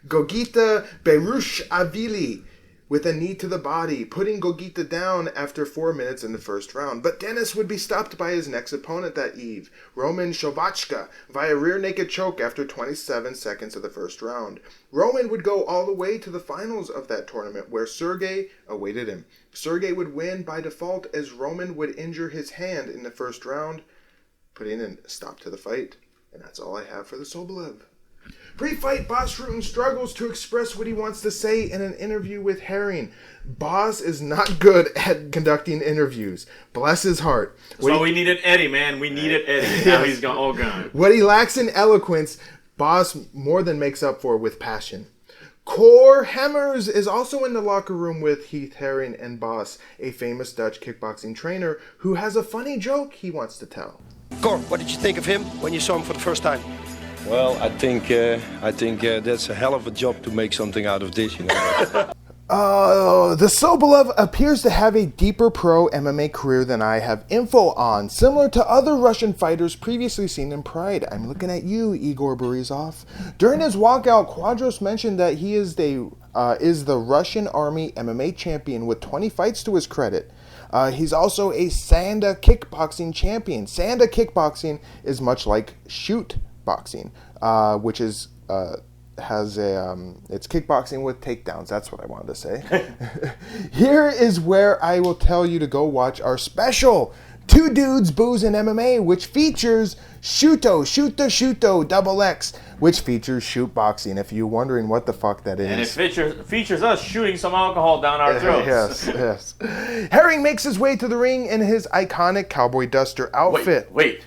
Gogita Berushashvili with a knee to the body, putting Gogita down after 4 minutes in the first round. But Denis would be stopped by his next opponent that eve, Roman Shovachka, via rear naked choke after 27 seconds of the first round. Roman would go all the way to the finals of that tournament, where Sergei awaited him. Sergei would win by default, as Roman would injure his hand in the first round, putting a stop to the fight. And that's all I have for the Sobolev. Pre-fight, Bas Rutten struggles to express what he wants to say in an interview with Herring. Bas is not good at conducting interviews. Bless his heart. So we needed Eddie, man. We needed Eddie. Now he's all gone. What he lacks in eloquence, Bas more than makes up for with passion. Cor Hammers is also in the locker room with Heath Herring and Bas, a famous Dutch kickboxing trainer who has a funny joke he wants to tell. Cor, what did you think of him when you saw him for the first time? Well, I think that's a hell of a job to make something out of this, you know. The Sobolev appears to have a deeper pro MMA career than I have info on, similar to other Russian fighters previously seen in Pride. I'm looking at you, Igor Borisov. During his walkout, Quadros mentioned that he is the Russian Army MMA champion with 20 fights to his credit. He's also a Sanda kickboxing champion. Sanda kickboxing is much like shoot boxing, which is it's kickboxing with takedowns. That's what I wanted to say. Here is where I will tell you to go watch our special Two Dudes, Booze, and MMA, which features Shuto Double X, which features shoot boxing. If you're wondering what the fuck that is. And it features us shooting some alcohol down our throats. Yes. Herring makes his way to the ring in his iconic cowboy duster outfit. Wait.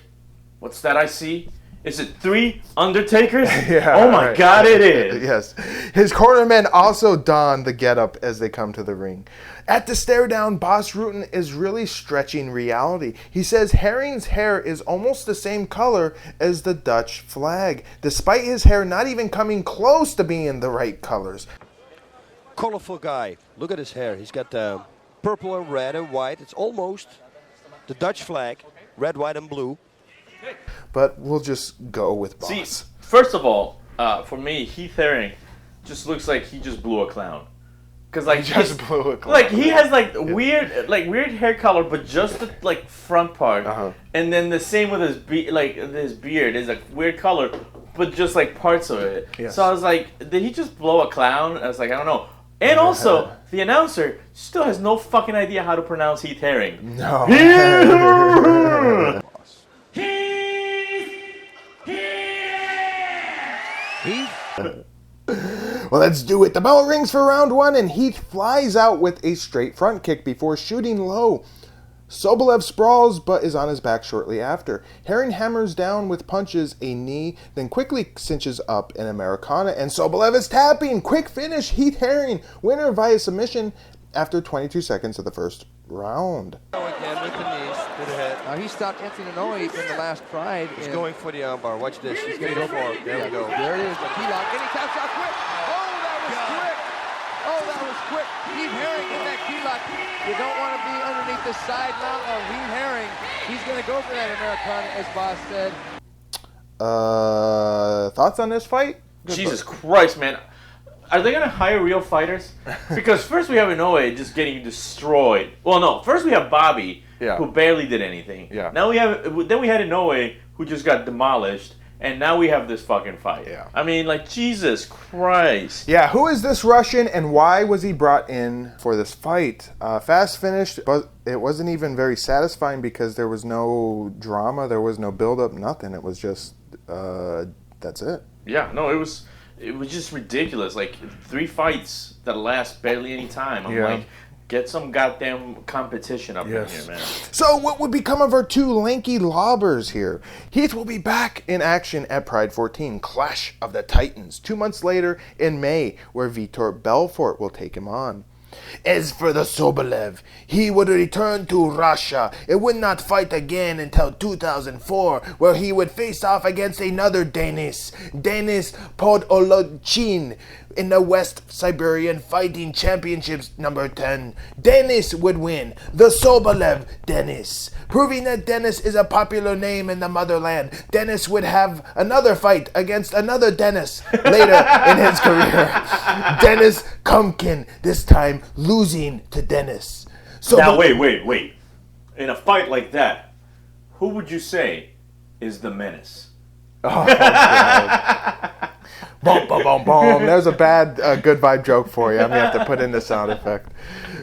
What's that I see? Is it 3 Undertakers? Yeah, oh my God, it is. Yes. His cornermen also don the getup as they come to the ring. At the stare down, Bas Rutten is really stretching reality. He says Herring's hair is almost the same color as the Dutch flag, despite his hair not even coming close to being the right colors. Colorful guy. Look at his hair. He's got purple and red and white. It's almost the Dutch flag. Red, white, and blue. But we'll just go with Bas. See, first of all, for me, Heath Herring just looks like he just blew a clown. Cause like he just blew a clown. Like he has weird hair color, but just the front part, and then the same with his his beard is weird color, but just parts of it. Yes. So I was like, did he just blow a clown? I was like, I don't know. And also, the announcer still has no fucking idea how to pronounce Heath Herring. No. Well, let's do it. The bell rings for round 1, and Heath flies out with a straight front kick before shooting low. Sobolev sprawls, but is on his back shortly after. Herring hammers down with punches, a knee, then quickly cinches up an Americana, and Sobolev is tapping. Quick finish, Heath Herring, winner via submission after 22 seconds of the first round. Again with the knees to the head. He stopped Anthony Inoue in the last Pride. He's going for the armbar. Watch this. He's going to go for it. There we go. There it is. The key lock. And he taps out quick. Oh, that was quick. Heath Herring in that key lock. You don't want to be underneath the side mount of Heath Herring. He's going to go for that Americana, as Bas said. Thoughts on this fight? Jesus Christ, man. Are they going to hire real fighters? Because first we have Inoue just getting destroyed. Well, no. First we have Bobby, who barely did anything. Yeah. Then we had Inoue, who just got demolished. And now we have this fucking fight. Yeah. I mean, Jesus Christ. Yeah, who is this Russian and why was he brought in for this fight? Fast finished, but it wasn't even very satisfying because there was no drama, there was no build-up, nothing. It was just, that's it. Yeah, no, it was just ridiculous. 3 fights that last barely any time. I'm like, get some goddamn competition up in here, man. So what would become of our 2 lanky lobbers here? Heath will be back in action at Pride 14, Clash of the Titans, 2 months later in May, where Vitor Belfort will take him on. As for the Sobolev, he would return to Russia and would not fight again until 2004, where he would face off against another Denis Podolochin, in the West Siberian Fighting Championships number 10. Denis would win. The Sobolev Denis. Proving that Denis is a popular name in the motherland, Denis would have another fight against another Denis later in his career. Denis Kumkin, this time losing to Denis. Now, wait. In a fight like that, who would you say is the menace? Oh, God. Boom, boom, boom, boom. There's a bad good vibe joke for you. I'm going to have to put in the sound effect.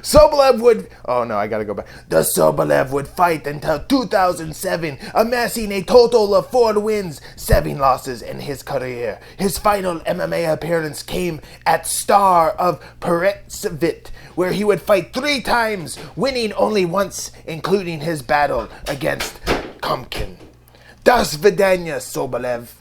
Sobolev would... Oh, no, I got to go back. The Sobolev would fight until 2007, amassing a total of 4 wins, 7 losses in his career. His final MMA appearance came at Star of Peretzvit, where he would fight 3 times, winning only once, including his battle against Kumkin. Das Vidania, Sobolev.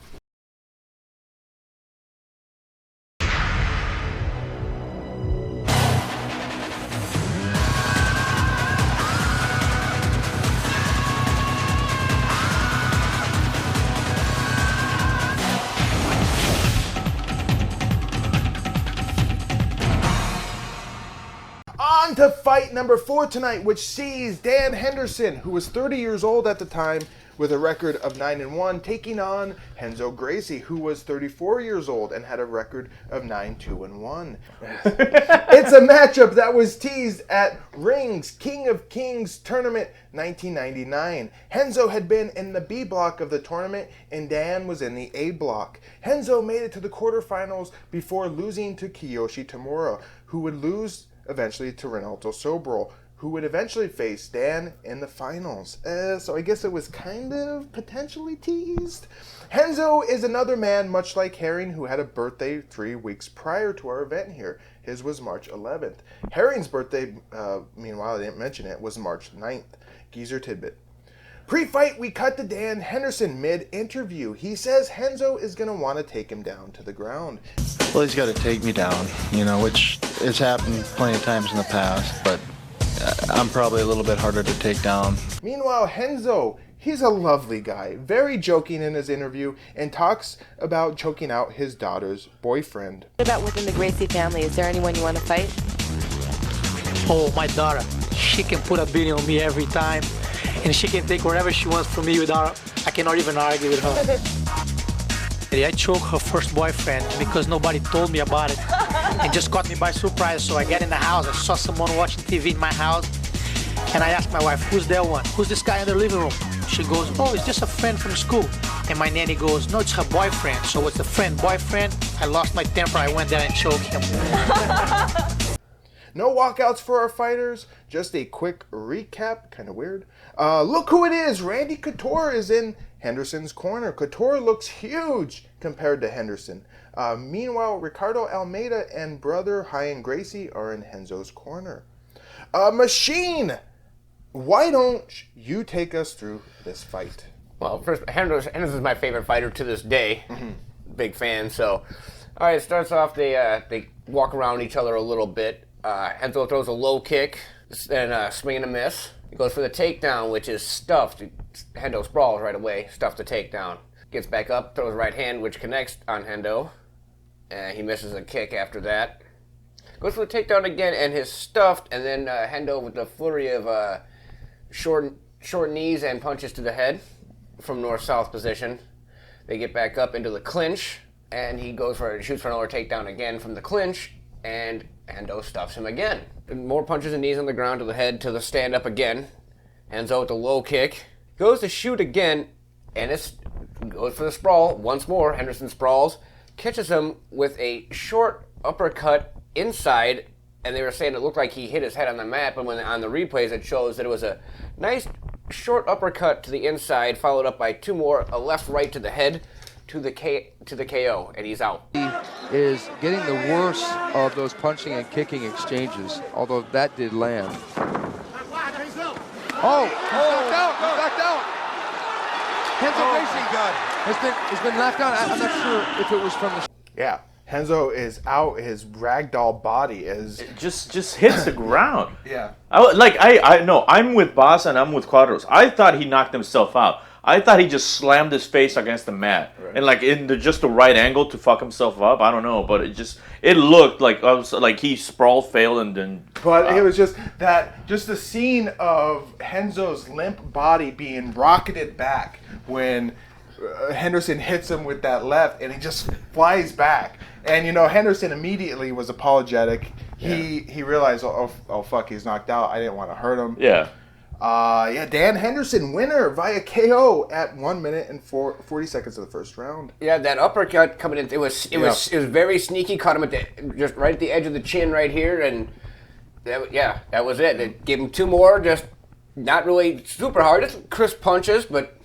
to fight number 4 tonight, which sees Dan Henderson, who was 30 years old at the time, with a record of 9-1, taking on Renzo Gracie, who was 34 years old and had a record of 9-2-1. It's a matchup that was teased at Ring's King of Kings tournament 1999. Renzo had been in the B block of the tournament and Dan was in the A block. Renzo made it to the quarterfinals before losing to Kiyoshi Tamura, who would lose eventually to Ronaldo Sobral, who would eventually face Dan in the finals. So I guess it was kind of potentially teased. Renzo is another man, much like Herring, who had a birthday 3 weeks prior to our event here. His was March 11th. Herring's birthday, meanwhile, I didn't mention it, was March 9th. Geezer tidbit. Pre-fight, we cut to Dan Henderson mid-interview. He says Renzo is going to want to take him down to the ground. Well, he's got to take me down, which has happened plenty of times in the past, but I'm probably a little bit harder to take down. Meanwhile, Renzo, he's a lovely guy, very joking in his interview, and talks about choking out his daughter's boyfriend. What about within the Gracie family? Is there anyone you want to fight? Oh, my daughter. She can put a beating on me every time, and she can take whatever she wants from me without, I cannot even argue with her. I choked her first boyfriend because nobody told me about it. It just caught me by surprise. So I get in the house, I saw someone watching TV in my house, and I asked my wife, who's that one? Who's this guy in the living room? She goes, oh, it's just a friend from school. And my nanny goes, no, it's her boyfriend. So it's a friend, boyfriend. I lost my temper, I went there and choked him. No walkouts for our fighters, just a quick recap, kind of weird. Look who it is, Randy Couture is in Henderson's corner. Couture looks huge compared to Henderson. Meanwhile, Ricardo Almeida and brother Ryan Gracie are in Renzo's corner. Machine, why don't you take us through this fight? Well, first, Henderson's my favorite fighter to this day. Big fan, so. All right, it starts off, they walk around each other a little bit. Renzo throws a low kick and swing and a miss. He goes for the takedown, which is stuffed. Hendo sprawls right away, stuffed the takedown. Gets back up, throws right hand, which connects on Hendo. He misses a kick after that. Goes for the takedown again, and his stuffed, and then Hendo with the flurry of short knees and punches to the head from north-south position. They get back up into the clinch, and he shoots for another takedown again from the clinch, and Hendo stuffs him again. More punches and knees on the ground to the head to the stand-up again. Renzo with the low kick. Goes to shoot again, and goes for the sprawl. Once more, Henderson sprawls. Catches him with a short uppercut inside, and they were saying it looked like he hit his head on the mat, but on the replays it shows that it was a nice short uppercut to the inside, followed up by 2 more, a left-right to the head, to the KO, and he's out. He is getting the worst of those punching and kicking exchanges, although that did land. Oh, he's knocked out. Renzo Gracie has been knocked out. I'm not sure if it was from the... Yeah, Renzo is out. His ragdoll body is... It just hits the ground. Yeah. I'm with Bas and I'm with Quadros. I thought he knocked himself out. I thought he just slammed his face against the mat, and in just the right angle to fuck himself up. I don't know, but it looked like he sprawled, failed, and then. But it was just the scene of Renzo's limp body being rocketed back when Henderson hits him with that left, and he just flies back. And Henderson immediately was apologetic. Yeah. He realized, oh fuck, he's knocked out. I didn't want to hurt him. Yeah. Dan Henderson, winner via KO at 1 minute and 40 seconds of the first round. Yeah, that uppercut coming in, it was very sneaky. Caught him just right at the edge of the chin right here, and that was it. It gave him 2 more, just not really super hard, just crisp punches, but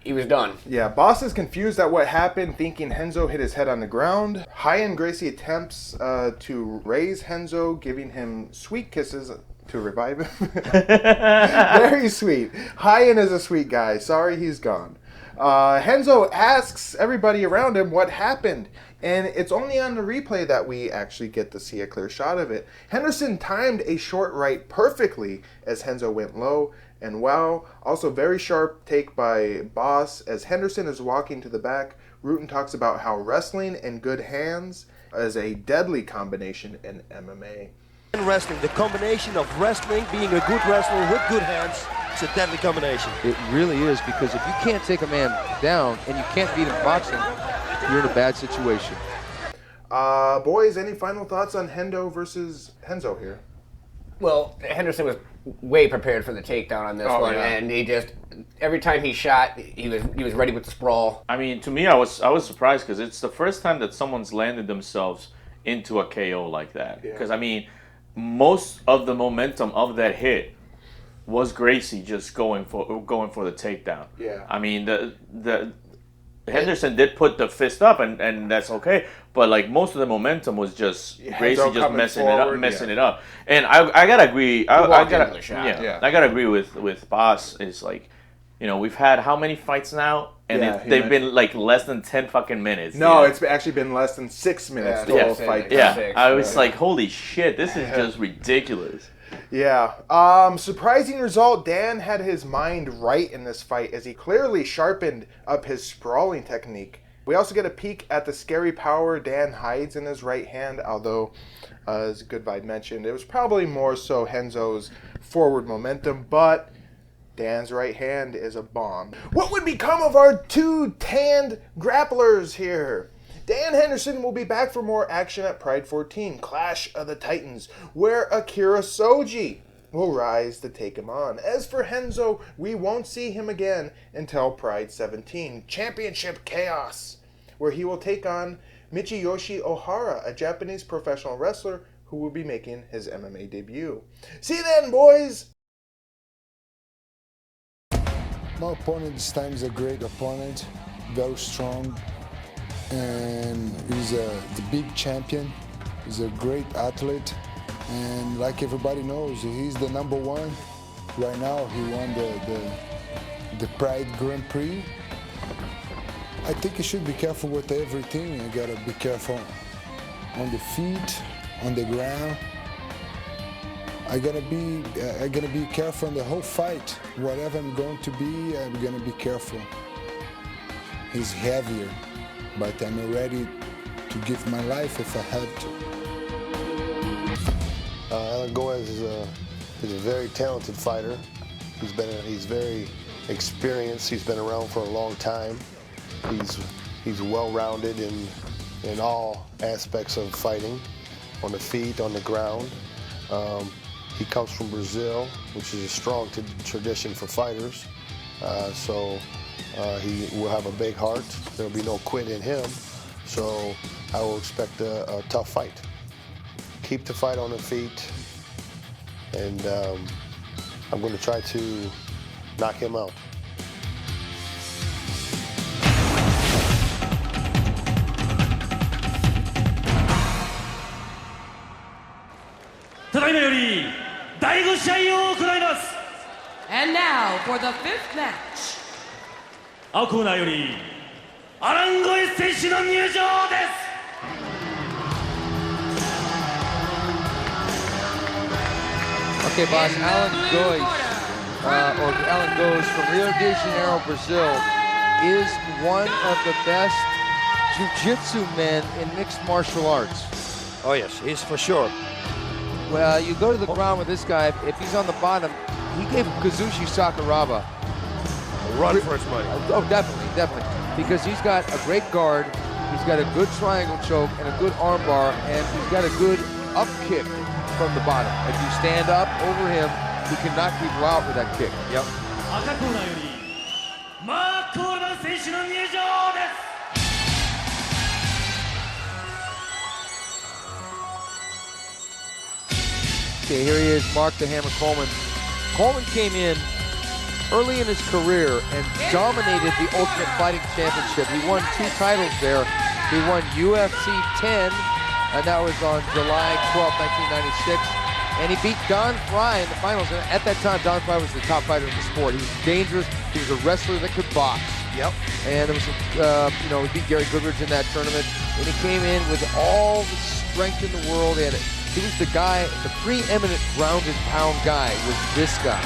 he was done. Yeah, Bas is confused at what happened, thinking Renzo hit his head on the ground. Ryan Gracie attempts to raise Renzo, giving him sweet kisses to revive him. Very sweet. Ryan is a sweet guy. Sorry he's gone. Renzo asks everybody around him what happened, and it's only on the replay that we actually get to see a clear shot of it. Henderson timed a short right perfectly as Renzo went low, and wow, also very sharp take by Bas as Henderson is walking to the back. Rutten talks about how wrestling and good hands is a deadly combination in MMA. Wrestling, the combination of wrestling, being a good wrestler with good hands, it's a deadly combination. It really is, because if you can't take a man down and you can't beat him in boxing, you're in a bad situation. Boys, any final thoughts on Hendo versus Renzo here? Well, Henderson was way prepared for the takedown on this one, and he just every time he shot, he was ready with the sprawl. I mean, to me, I was surprised because it's the first time that someone's landed themselves into a KO like that. Because I mean, most of the momentum of that hit was Gracie just going for the takedown. Yeah. I mean, the Henderson did put the fist up, and that's okay. But like most of the momentum was just Gracie just messing it up. And I gotta agree. I gotta agree with Bas. Is like, you know, we've had how many fights now, and they've been like less than 10 fucking minutes. No, it's actually been less than 6 minutes. Fight. I was like, holy shit, this is just ridiculous. Yeah. Surprising result. Dan had his mind right in this fight as he clearly sharpened up his sprawling technique. We also get a peek at the scary power Dan hides in his right hand, although, as Goodvibe mentioned, it was probably more so Renzo's forward momentum, but Dan's right hand is a bomb. What would become of our two tanned grapplers here? Dan Henderson will be back for more action at Pride 14, Clash of the Titans, where Akira Soji will rise to take him on. As for Renzo, we won't see him again until Pride 17, Championship Chaos, where he will take on Michiyoshi Ohara, a Japanese professional wrestler who will be making his MMA debut. See you then, boys! My opponent this time is a great opponent, very strong, and he's the big champion. He's a great athlete, and like everybody knows, he's the number one right now. He won the Pride Grand Prix. I think you should be careful with everything. You gotta be careful on the feet, on the ground. I gotta be careful in the whole fight. Whatever I'm going to be, I'm gonna be careful. He's heavier, but I'm ready to give my life if I have to. Allan Góes is a very talented fighter. He's very experienced. He's been around for a long time. He's well-rounded in all aspects of fighting, on the feet, on the ground. He comes from Brazil, which is a strong tradition for fighters. So he will have a big heart. There'll be no quit in him. So I will expect a tough fight. Keep the fight on the feet, and I'm going to try to knock him out. And now for the fifth match. 青コーナーよりアラン・ゴエス選手の入場です。 Okay, boss, Allan Góes from Rio de Janeiro, Brazil, is one of the best jiu-jitsu men in mixed martial arts. Oh yes, he's for sure. Well, you go to the ground with this guy, if he's on the bottom, he gave Kazushi Sakuraba a run for his money. Oh, definitely. Because he's got a great guard, he's got a good triangle choke and a good armbar, and he's got a good up kick from the bottom. If you stand up over him, he can knock people out with that kick. Yep. 赤コーナーよりマーク・コールマン選手の入場です。 Okay, here he is, Mark the Hammer Coleman. Coleman came in early in his career and dominated the Ultimate Fighting Championship. He won 2 titles there. He won UFC 10, and that was on July 12, 1996. And he beat Don Frye in the finals. And at that time, Don Frye was the top fighter in the sport. He was dangerous. He was a wrestler that could box. Yep. And there was, he beat Gary Goodridge in that tournament. And he came in with all the strength in the world. He was the guy, the preeminent ground and pound guy was this guy,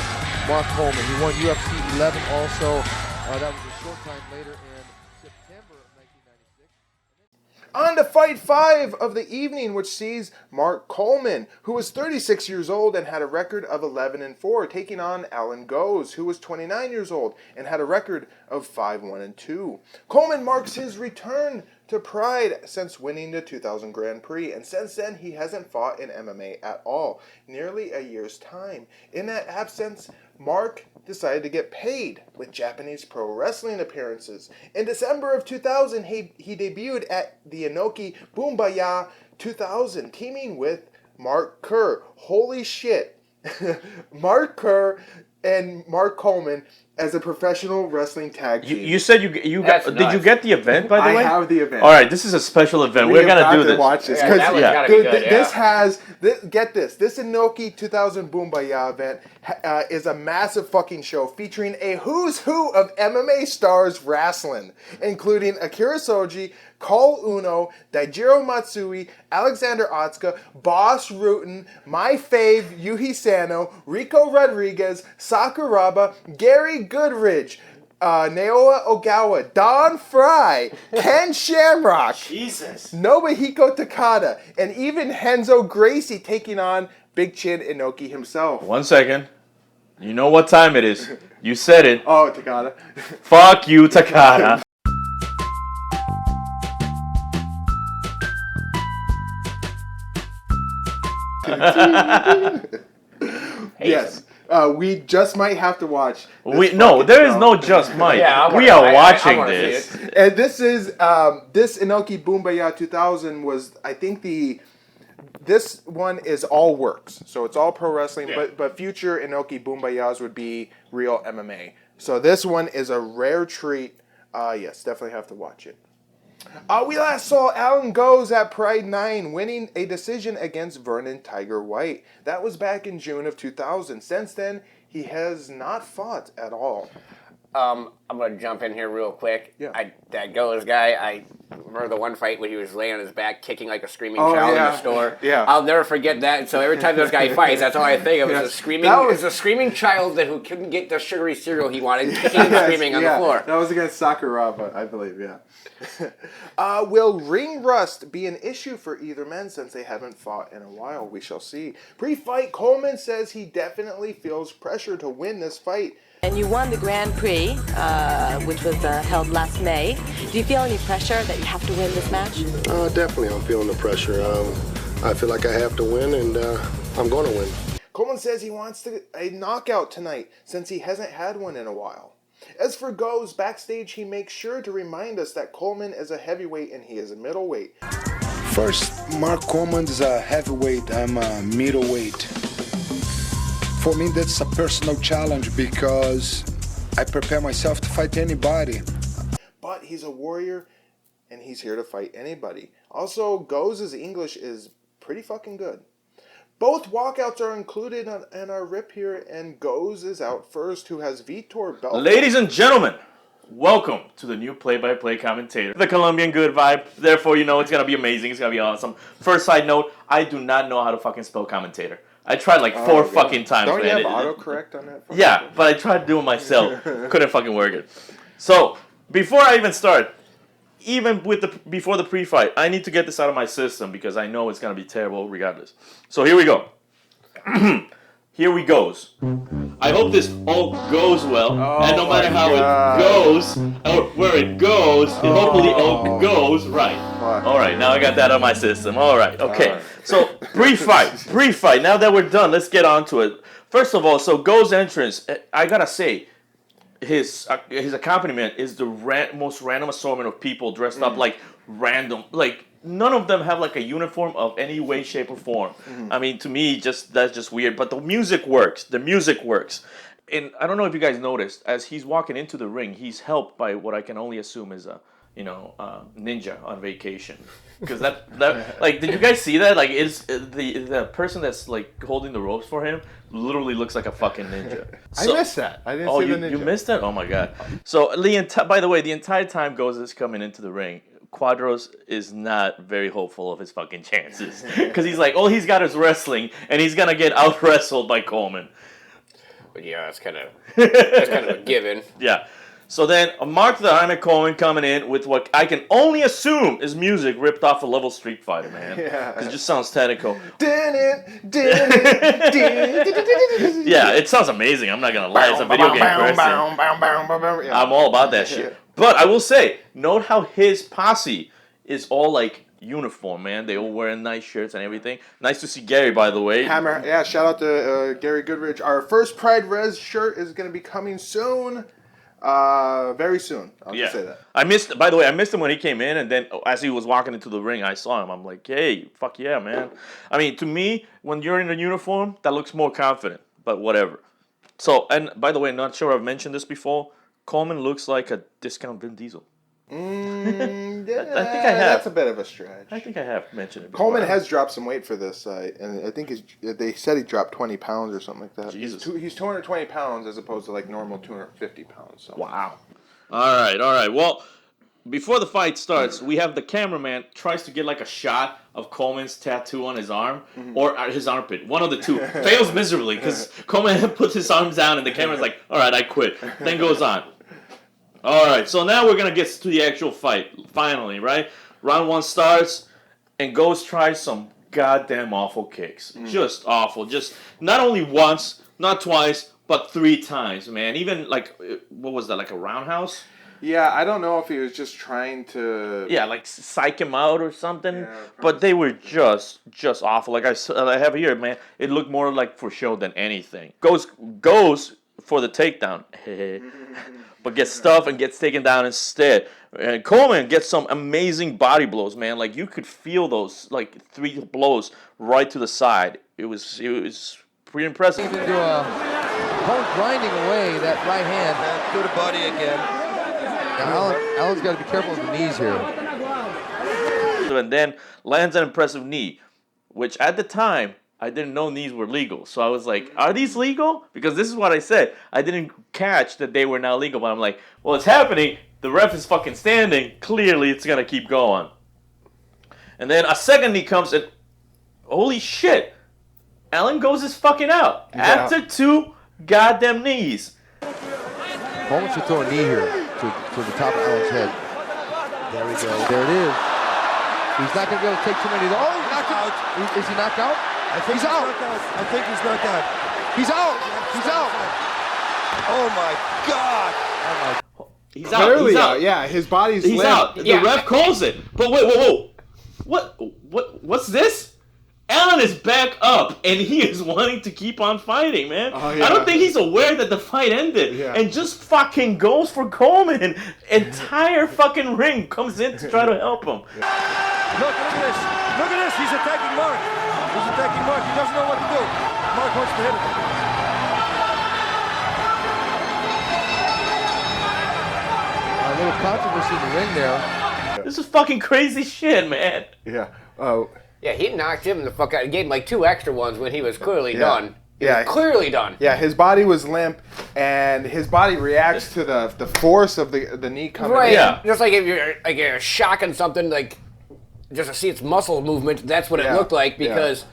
Mark Coleman. He won UFC 11 also. That was a short time later in September of 1996. On to fight 5 of the evening, which sees Mark Coleman, who was 36 years old and had a record of 11-4, taking on Allan Góes, who was 29 years old and had a record of 5-1-2. Coleman marks his return to Pride since winning the 2000 Grand Prix, and since then he hasn't fought in MMA at all, nearly a year's time. In that absence, Mark decided to get paid with Japanese pro wrestling appearances. In December of 2000, he debuted at the Inoue Boombaya 2000, teaming with Mark Kerr. Holy shit. Mark Kerr and Mark Coleman as a professional wrestling tag team. You said you got. Did you get the event, by the way? I have the event. All right, this is a special event. We're gonna do this. Watch this. Yeah, Dude, this has. Get this. This Inoue 2000 Boombaya event is a massive fucking show featuring a who's who of MMA stars wrestling, including Akira Shoji, Cole Uno, Daijiro Matsui, Alexander Otsuka, Bas Rutten, my fave, Yuhi Sano, Rico Rodriguez, Sakuraba, Gary Goodridge, Naoya Ogawa, Don Fry, Ken Shamrock, Jesus, Nobuhiko Takada, and even Renzo Gracie taking on Big Chin Inoue himself. 1 second. You know what time it is. You said it. Oh, Takada. Fuck you, Takada. Yes. We just might have to watch. There is no just might. Yeah, we are watching this. And this is this Inoue Boombaya 2000 was, I think, this one is all works, so it's all pro wrestling. Yeah. But future Inoue Boombayas would be real MMA. So this one is a rare treat. Yes, definitely have to watch it. We last saw Allan Góes at Pride 9 winning a decision against Vernon Tiger White. That was back in June of 2000. Since then, he has not fought at all. I'm going to jump in here real quick. Yeah. That Góes guy, I remember the one fight when he was laying on his back kicking like a screaming child in the store. Yeah. I'll never forget that. So every time this guy fights, that's all I think of. Is a screaming child who couldn't get the sugary cereal he wanted, kicking and screaming on the floor. That was against Sakuraba, I believe, yeah. Will ring rust be an issue for either men since they haven't fought in a while? We shall see. Pre-fight, Coleman says he definitely feels pressure to win this fight. And you won the Grand Prix, which was held last May. Do you feel any pressure that you have to win this match? Definitely, I'm feeling the pressure. I feel like I have to win, and I'm going to win. Coleman says he wants a knockout tonight since he hasn't had one in a while. As for Góes, backstage he makes sure to remind us that Coleman is a heavyweight and he is a middleweight. First, Mark Coleman is a heavyweight, I'm a middleweight. For me, that's a personal challenge because I prepare myself to fight anybody. But he's a warrior and he's here to fight anybody. Also, Góes' English is pretty fucking good. Both walkouts are included in our rip here, and Góes is out first, who has Vitor Belfort. Ladies and gentlemen, welcome to the new play-by-play commentator, the Colombian Goodvibe. Therefore, you know it's going to be amazing. It's going to be awesome. First side note, I do not know how to fucking spell commentator. I tried like four fucking times. Don't man. you have autocorrect on that? Yeah, but I tried to do it myself. Couldn't fucking work it. So, before I even start, before the pre-fight, I need to get this out of my system because I know it's going to be terrible regardless. So here we go. Here we goes. I hope this all goes well, and no matter how it goes, or where it goes, it hopefully all goes right. Alright, now I got that out of my system. Alright, okay. So, pre-fight. Now that we're done, let's get on to it. First of all, so Góes' entrance, I gotta say, his accompaniment is the most random assortment of people dressed up like random, like none of them have like a uniform of any way, shape, or form. I mean, to me, that's just weird. But the music works. And I don't know if you guys noticed, as he's walking into the ring, he's helped by what I can only assume is a ninja on vacation. Because that like, did you guys see that? Like, it's the person that's like holding the ropes for him literally looks like a fucking ninja. I missed that. I didn't see the ninja. You missed that? Oh my god. So by the way, the entire time Góes is coming into the ring, Quadros is not very hopeful of his fucking chances. Because he's like, all he's got is wrestling, and he's gonna get out-wrestled by Coleman. But yeah, that's kind of a given. Yeah. So then Mark the Hyman Coleman coming in with what I can only assume is music ripped off a level Street Fighter, man. Yeah. Because it just sounds technical. Yeah, it sounds amazing. I'm not going to lie. It's a video game person. I'm all about that shit. But I will say, note how his posse is all like uniform, man. They all wearing nice shirts and everything. Nice to see Gary, by the way. Hammer. Yeah, shout out to Gary Goodrich. Our first Pride Res shirt is going to be coming soon. Very soon. I'll just say that. By the way, I missed him when he came in, and then as he was walking into the ring, I saw him. I'm like, hey, fuck yeah, man. I mean, to me, when you're in a uniform, that looks more confident, but whatever. So, and by the way, not sure I've mentioned this before, Coleman looks like a discount Vin Diesel. I think I have. That's a bit of a stretch. I think I have mentioned it before. Coleman has dropped some weight for this, and I think they said he dropped 20 pounds or something like that. Jesus. He's 220 pounds as opposed to like normal 250 pounds. So. Wow. All right. Well, before the fight starts, we have the cameraman tries to get like a shot of Coleman's tattoo on his arm or his armpit. One of the two. Fails miserably because Coleman puts his arms down and the camera's like, all right, I quit. Then goes on. All right, so now we're going to get to the actual fight, finally, right? Round 1 starts, and Góes tries some goddamn awful kicks. Just awful. Just not only once, not twice, but 3 times, man. Even, like, what was that, like a roundhouse? Yeah, I don't know if he was just trying to... Yeah, like psych him out or something. Yeah, but they were just awful. Like I have here, man, it looked more like for show than anything. Góes for the takedown. But gets stuffed and gets taken down instead. And Coleman gets some amazing body blows, man. Like you could feel those, like 3 blows right to the side. It was pretty impressive. Into grinding away that right hand. To the body again. Now Allan's got to be careful with the knees here. And then lands an impressive knee, which at the time I didn't know knees were legal. So I was like, are these legal? Because this is what I said. I didn't catch that they were now legal. But I'm like, well, it's happening. The ref is fucking standing. Clearly, it's going to keep going. And then a second knee comes and holy shit. Allan Góes is fucking out. Yeah. After 2 goddamn knees. Coleman should throw a knee here to the top of Allan's head. There we go. There it is. He's not going to be able to take too many. Oh, he's knocked out. Is he knocked out? I think he's out. I think he's knocked out. He's out. He's out. Oh my God. He's out. Clearly He's out. Yeah, his body's He's limp. out. The ref calls it. But wait, whoa. What's this? Allan is back up, and he is wanting to keep on fighting, man. Oh, yeah. I don't think he's aware that the fight ended, and just fucking goes for Coleman. Entire fucking ring comes in to try to help him. Look at this. Look at this. He's attacking Mark. He's attacking Mark. He doesn't know what to do. Mark wants to hit him. A little controversy in the ring there. This is fucking crazy shit, man. Yeah. Yeah, he knocked him the fuck out. He gave him like 2 extra ones when he was clearly done. He was clearly done. Yeah, his body was limp, and his body reacts to the force of the knee coming in. Yeah. Just like if you're like you're shocking something, like just to see its muscle movement, that's what it looked like because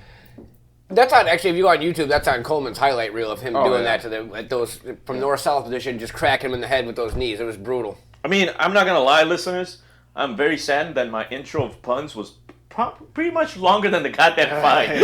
that's on, actually, if you go on YouTube, that's on Coleman's highlight reel of him doing that to them, at those, from north-south position, just cracking him in the head with those knees. It was brutal. I mean, I'm not going to lie, listeners. I'm very saddened that my intro of puns was pretty much longer than the goddamn fight.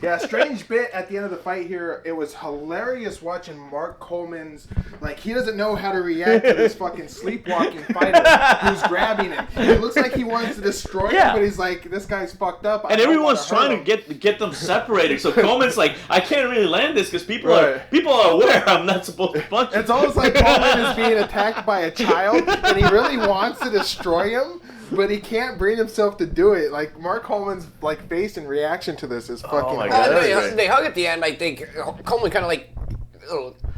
Yeah, strange bit at the end of the fight here. It was hilarious watching Mark Coleman's, like, he doesn't know how to react to this fucking sleepwalking fighter who's grabbing him. It looks like he wants to destroy him, but he's like, this guy's fucked up. And everyone's trying to get them separated. So Coleman's like, I can't really land this because people are aware I'm not supposed to punch. It's almost like Coleman is being attacked by a child, and he really wants to destroy him. But he can't bring himself to do it. Like, Mark Coleman's like face and reaction to this is fucking. They hug at the end. I think Coleman kind of like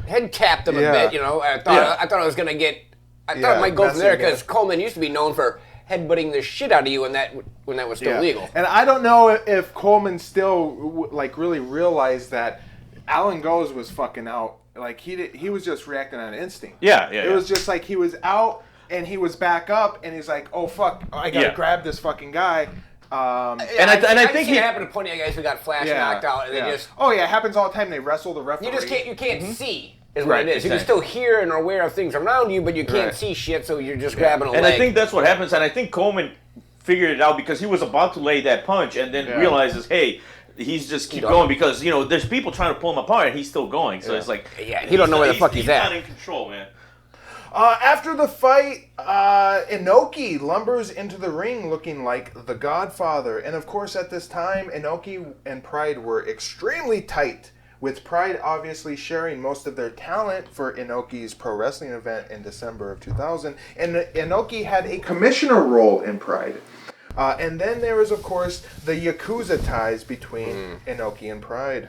head capped him a bit. You know, I thought I was gonna get. I thought it might go from there because Coleman used to be known for headbutting the shit out of you when that was still legal. And I don't know if Coleman still like really realized that Allan Góes was fucking out. Like he was just reacting on instinct. It was just like he was out. And he was back up, and he's like, "Oh fuck, I gotta grab this fucking guy." I think it happened to plenty of guys who got flash knocked out, and they just. Oh yeah, it happens all the time. They wrestle the referee. You can't see. is what it is. You can still hear and are aware of things around you, but you can't see shit, so you're just grabbing a leg. And I think that's what happens, and I think Coleman figured it out because he was about to lay that punch and then realizes, hey, he's just keep going because, you know, there's people trying to pull him apart and he's still going. So it's like... Yeah, he don't know where the fuck he's at. He's not in control, man. After the fight, Inoue lumbers into the ring looking like the Godfather. And of course, at this time, Inoue and Pride were extremely tight, with Pride obviously sharing most of their talent for Inoue's pro wrestling event in December of 2000. And Inoue had a commissioner role in Pride. And then there is, of course, the Yakuza ties between Inoue and Pride.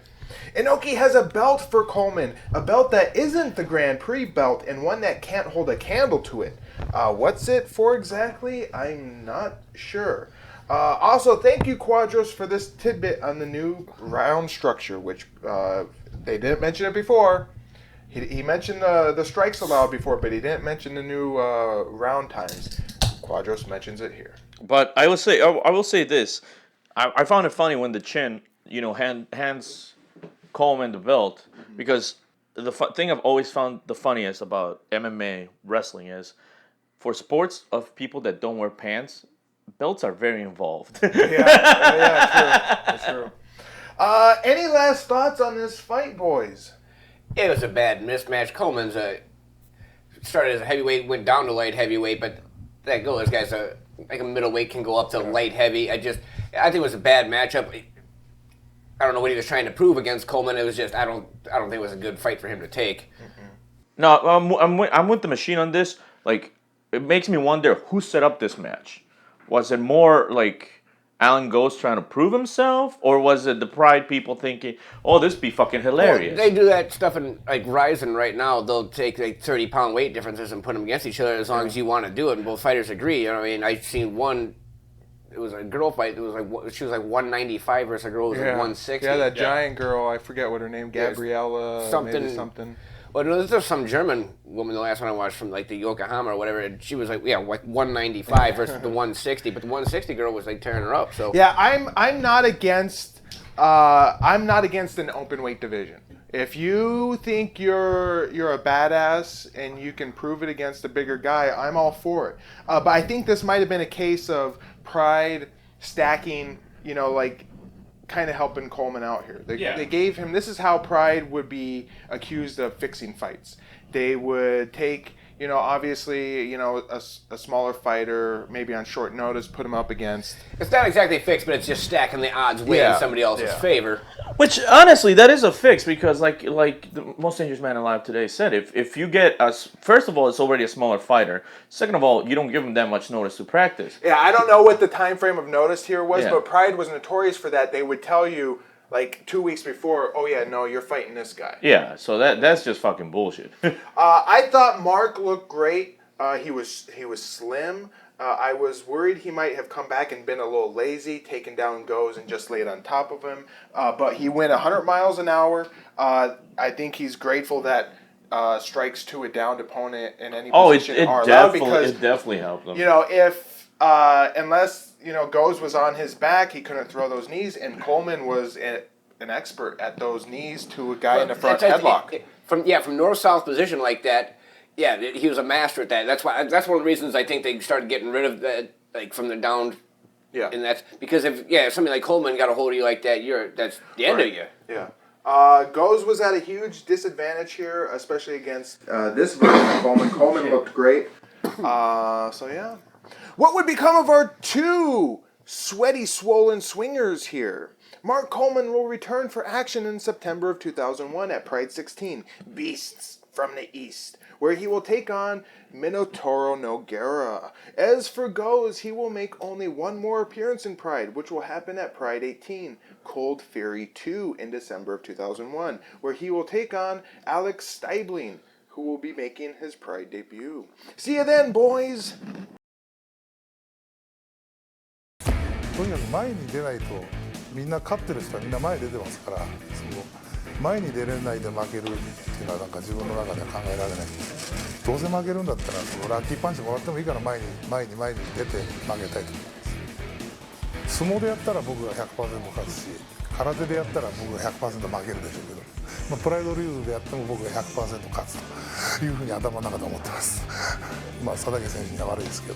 Inoue has a belt for Coleman, a belt that isn't the Grand Prix belt and one that can't hold a candle to it. What's it for exactly? I'm not sure. Also, thank you, Quadros, for this tidbit on the new round structure, which they didn't mention it before. He mentioned the strikes allowed before, but he didn't mention the new round times. Quadros mentions it here. But I will say this. I found it funny when the Chin, you know, hands Coleman the belt, because the thing I've always found the funniest about MMA wrestling is, for sports of people that don't wear pants, belts are very involved. True. That's true. Any last thoughts on this fight, boys? It was a bad mismatch. Coleman's started as a heavyweight, went down to light heavyweight, but that goes. This guy's like a middleweight, can go up to light heavy. I think it was a bad matchup. I don't know what he was trying to prove against Coleman. It was just I don't think it was a good fight for him to take. No, I'm with the machine on this. Like, it makes me wonder who set up this match. Was it more like Allan Góes trying to prove himself, or was it the Pride people thinking, "Oh, this be fucking hilarious"? Well, they do that stuff in like Ryzen right now. They'll take like 30-pound weight differences and put them against each other as long as you want to do it, and both fighters agree. You know what I mean? I've seen one. It was a girl fight. It was like she was like 195 versus a girl who was like 160. Yeah, that giant girl. I forget what her name. Gabriella. Something. Well, no, there's some German woman. The last one I watched from like the Yokohama or whatever. And she was like 195 versus the 160. But the 160 girl was like tearing her up. So yeah, I'm not against an open weight division. If you think you're a badass and you can prove it against a bigger guy, I'm all for it. But I think this might have been a case of Pride stacking, you know, like kind of helping Coleman out here. They gave him, this is how Pride would be accused of fixing fights. They would take, you know, obviously, you know, a smaller fighter, maybe on short notice, put him up against. It's not exactly fixed, but it's just stacking the odds way in somebody else's favor. Which, honestly, that is a fix, because like the most dangerous man alive today said, if you get first of all, it's already a smaller fighter. Second of all, you don't give him that much notice to practice. Yeah, I don't know what the time frame of notice here was, but Pride was notorious for that. They would tell you, like 2 weeks before, oh yeah, no, you're fighting this guy. Yeah, so that's just fucking bullshit. I thought Mark looked great. He was slim. I was worried he might have come back and been a little lazy, taken down Góes and just laid on top of him. But he went 100 miles an hour. I think he's grateful that strikes to a downed opponent in any position are allowed, because it definitely helped him. You know, if unless you know Góes was on his back, he couldn't throw those knees, and Coleman was an expert at those knees to a guy in the front headlock. From north-south position like that. Yeah, he was a master at that. That's one of the reasons I think they started getting rid of that, like from the down. Yeah. And that's because if somebody like Coleman got a hold of you like that, that's the end of you. Yeah. Góes was at a huge disadvantage here, especially against this version of Coleman. Coleman looked great. So yeah. What would become of our two sweaty, swollen swingers here? Mark Coleman will return for action in September of 2001 at Pride 16, Beasts from the East, where he will take on Minotauro Nogueira. As for Góes, he will make only one more appearance in Pride, which will happen at Pride 18, Cold Fury 2 in December of 2001, where he will take on Alex Steibling, who will be making his Pride debut. See you then, boys! とにかく前に出ないとみんな勝ってる人はみんな前に出てますから、前に出れないで負けるっていうのはなんか自分の中では考えられない。どうせ負けるんだったらそのラッキーパンチもらってもいいから前に出て負けたいと思います。相撲でやったら僕が 100% 勝つし、空手でやったら僕が 100% 負けるでしょうけど。まあ、プライドルーズでやっても僕が 100% 勝つというふうに頭の中で思ってます。まあ佐竹選手には悪いですけど、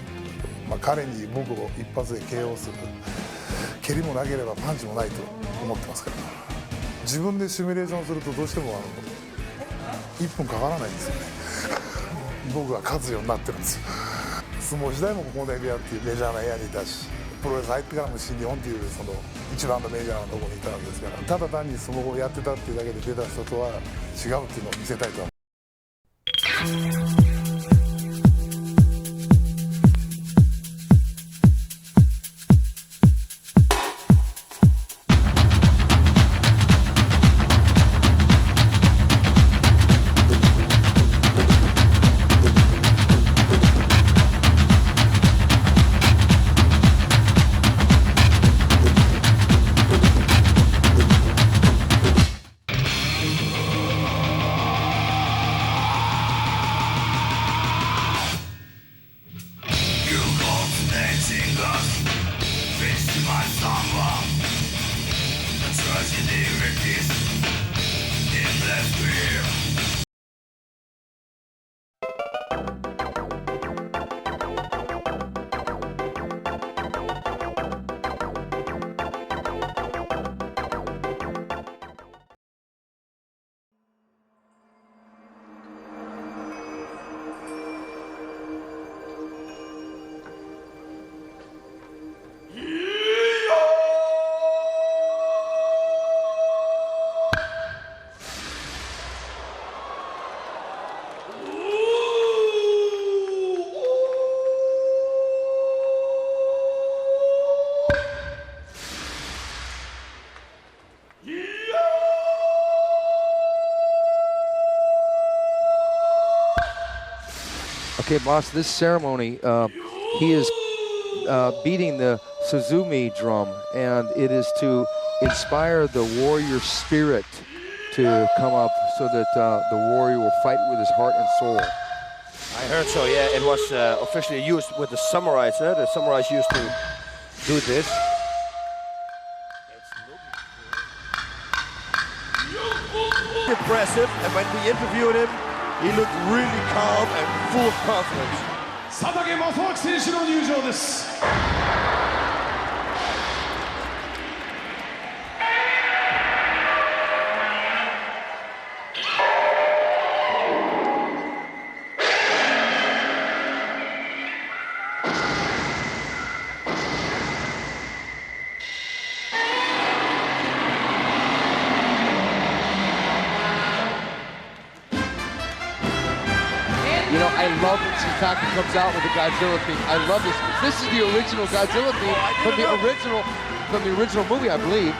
まあ、彼に僕を一発で KO する蹴りもなければパンチもないと思ってますから、自分でシミュレーションするとどうしても1分かからないんですよね。僕が勝つようになってるんですよ。相撲時代もここのエビアっていうメジャーな部屋にいたし、プロレス入ってからも新日本っていうその一番のメジャーなところにいたわけですから、ただ単に相撲をやってたっていうだけで出た人とは違うっていうのを見せたいと思います。Okay, boss, this ceremony, he is beating the Suzumi drum, and it is to inspire the warrior spirit to come up so that the warrior will fight with his heart and soul. I heard so, yeah. It was officially used with the samurais. The samurais used to do this. Impressive, and when we interviewed him, he looked really calm and full of confidence. Satake Masaaki 選手の入場です。You know, I love when Satake comes out with the Godzilla theme. I love this. This is the original Godzilla theme from the original movie, I believe.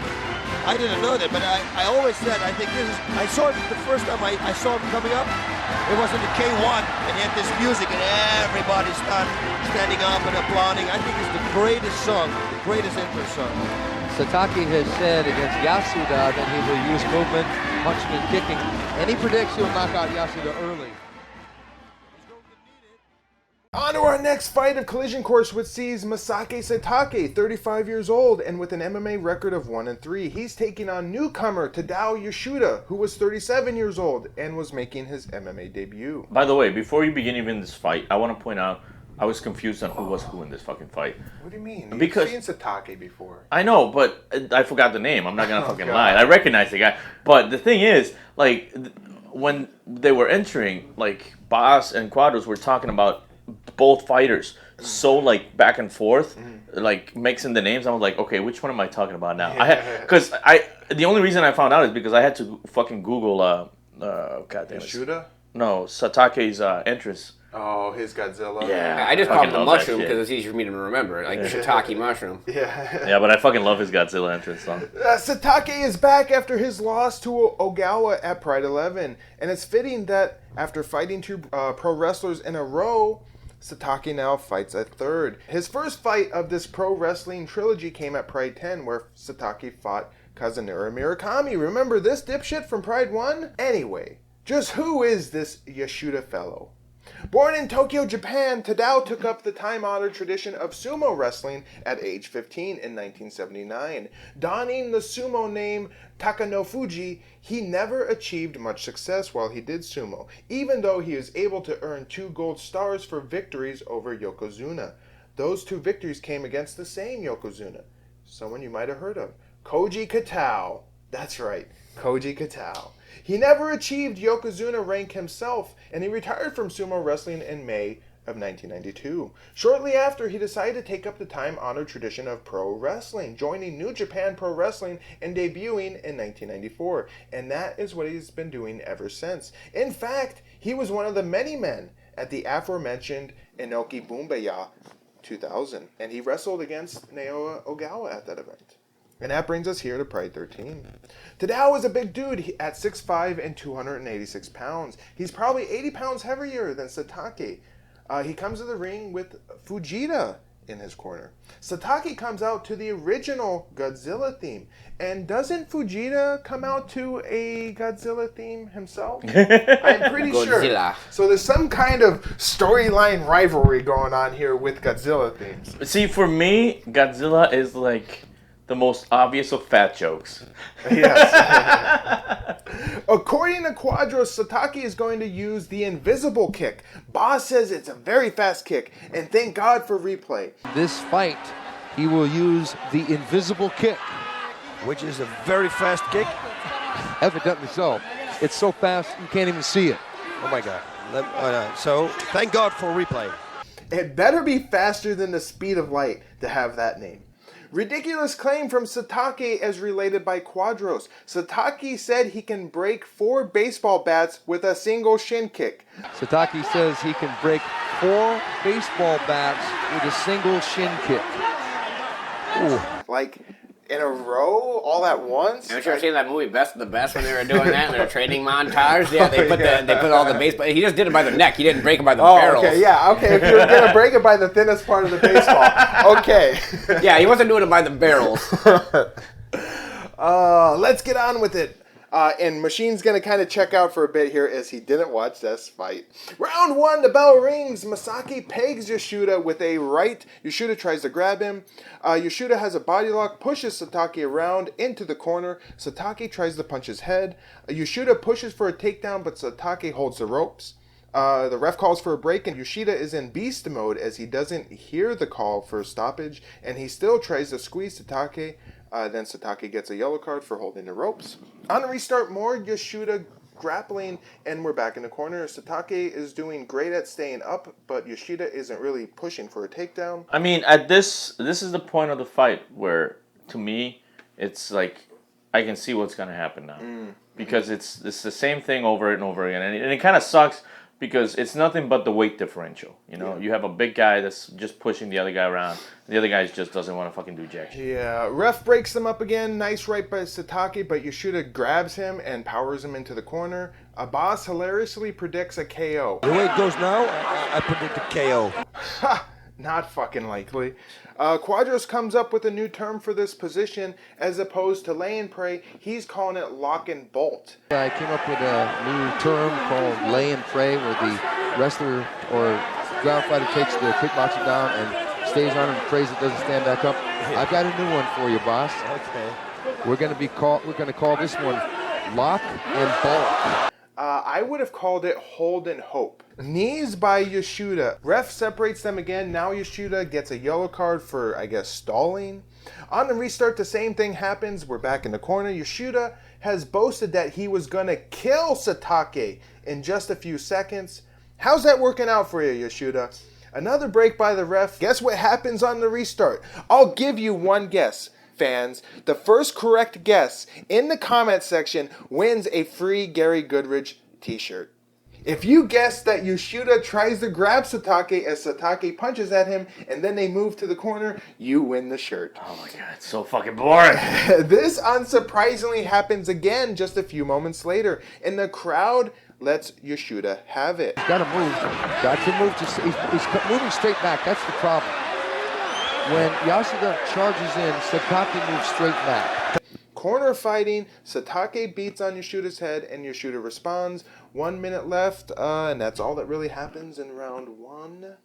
I didn't know that, but I always said, I think this is, I saw it the first time I saw him coming up. It was in the K1, and he had this music, and everybody started standing up and applauding. I think it's the greatest song, the greatest intro song. Satake has said against Yasuda that he will use movement, punching and kicking, and he predicts he'll knock out Yasuda early. On to our next fight of Collision Course, which sees Masaaki Satake, 35 years old and with an MMA record of 1-3. He's taking on newcomer Tadao Yasuda, who was 37 years old and was making his MMA debut. By the way, before you begin even this fight, I want to point out I was confused on who was who in this fucking fight. What do you mean? Because you've seen Satake before. I know, but I forgot the name. I'm not gonna fucking lie. I recognize the guy, but the thing is, like, when they were entering, like, Bas and Quadros were talking about both fighters so like back and forth, like mixing the names. I was like, okay, which one am I talking about now? Because the only reason I found out is because I had to fucking Google goddamn Yasuda? No, Satake's entrance. Oh, his Godzilla. Yeah, I just call it the mushroom because it's easier for me to remember, like shiitake mushroom. Yeah, but I fucking love his Godzilla entrance song. Satake is back after his loss to Ogawa at Pride 11, and it's fitting that after fighting two pro wrestlers in a row, Satake now fights a third. His first fight of this pro wrestling trilogy came at Pride 10, where Satake fought Kazunori Murakami. Remember this dipshit from Pride 1? Anyway, just who is this Yasuda fellow? Born in Tokyo, Japan, Tadao took up the time-honored tradition of sumo wrestling at age 15 in 1979. Donning the sumo name Takanofuji, he never achieved much success while he did sumo, even though he was able to earn 2 gold stars for victories over Yokozuna. Those 2 victories came against the same Yokozuna, someone you might have heard of, Koji Katao. That's right, Koji Katao. He never achieved Yokozuna rank himself, and he retired from sumo wrestling in May of 1992. Shortly after, he decided to take up the time-honored tradition of pro wrestling, joining New Japan Pro Wrestling and debuting in 1994, and that is what he's been doing ever since. In fact, he was one of the many men at the aforementioned Inoue Bumbaya 2000, and he wrestled against Naoya Ogawa at that event. And that brings us here to Pride 13. Tadao is a big dude at 6'5" and 286 pounds. He's probably 80 pounds heavier than Satake. He comes to the ring with Fujita in his corner. Satake comes out to the original Godzilla theme. And doesn't Fujita come out to a Godzilla theme himself? I'm pretty sure. So there's some kind of storyline rivalry going on here with Godzilla themes. See, for me, Godzilla is like the most obvious of fat jokes. Yes. According to Quadros, Satake is going to use the invisible kick. Bas says it's a very fast kick, and thank God for replay. This fight, he will use the invisible kick. Which is a very fast kick? Evidently so. It's so fast, you can't even see it. Oh my God. So, thank God for replay. It better be faster than the speed of light to have that name. Ridiculous claim from Satake as related by Quadros. Satake said he can break 4 baseball bats with a single shin kick. Satake says he can break 4 baseball bats with a single shin kick. Ooh. Like in a row, all at once? Haven't you ever seen that movie Best of the Best when they were doing that in their training montage? Yeah, they put all the baseball. He just did it by the neck. He didn't break it by the barrels. Okay, yeah, okay. If you were gonna break it by the thinnest part of the baseball, okay. Yeah, he wasn't doing it by the barrels. Let's get on with it. And Machine's going to kind of check out for a bit here as he didn't watch this fight. Round 1, the bell rings. Masaaki pegs Yasuda with a right. Yasuda tries to grab him. Yasuda has a body lock, pushes Satake around into the corner. Satake tries to punch his head. Yasuda pushes for a takedown, but Satake holds the ropes. The ref calls for a break, and Yoshida is in beast mode as he doesn't hear the call for a stoppage, and he still tries to squeeze Satake. Then Satake gets a yellow card for holding the ropes. On a restart, more Yoshida grappling, and we're back in the corner. Satake is doing great at staying up, but Yoshida isn't really pushing for a takedown. I mean, at this is the point of the fight where, to me, it's like I can see what's going to happen now. Because it's the same thing over and over again. And it kind of sucks because it's nothing but the weight differential. You know, you have a big guy that's just pushing the other guy around. The other guy just doesn't want to fucking do jack shit. Yeah, ref breaks them up again. Nice right by Satake, but Yoshida grabs him and powers him into the corner. Bas hilariously predicts a KO. The way it goes now, I predict a KO. Not fucking likely. Quadros comes up with a new term for this position. As opposed to lay and pray, he's calling it lock and bolt. I came up with a new term called lay and pray, where the wrestler or ground fighter takes the kickboxer down and stays on him and prays it doesn't stand back up. I've got a new one for you, boss. Okay. We're going to call this one lock and bolt. I would have called it hold and hope. Knees by Yoshida. Ref separates them again. Now Yoshida gets a yellow card for, I guess, stalling. On the restart, the same thing happens. We're back in the corner. Yoshida has boasted that he was going to kill Satake in just a few seconds. How's that working out for you, Yoshida? Another break by the ref. Guess what happens on the restart? I'll give you one guess. Fans, the first correct guess in the comment section wins a free Gary Goodridge t-shirt. If you guess that Yoshida tries to grab Satake as Satake punches at him and then they move to the corner, you win the shirt. Oh my god, it's so fucking boring. This unsurprisingly happens again just a few moments later, and the crowd lets Yoshida have it. He's got to move. Got to move. He's moving straight back. That's the problem. When Yasuda charges in, Satake moves straight back. Corner fighting. Satake beats on Yasuda's head, and Yasuda responds. 1 minute left, and that's all that really happens in round 1.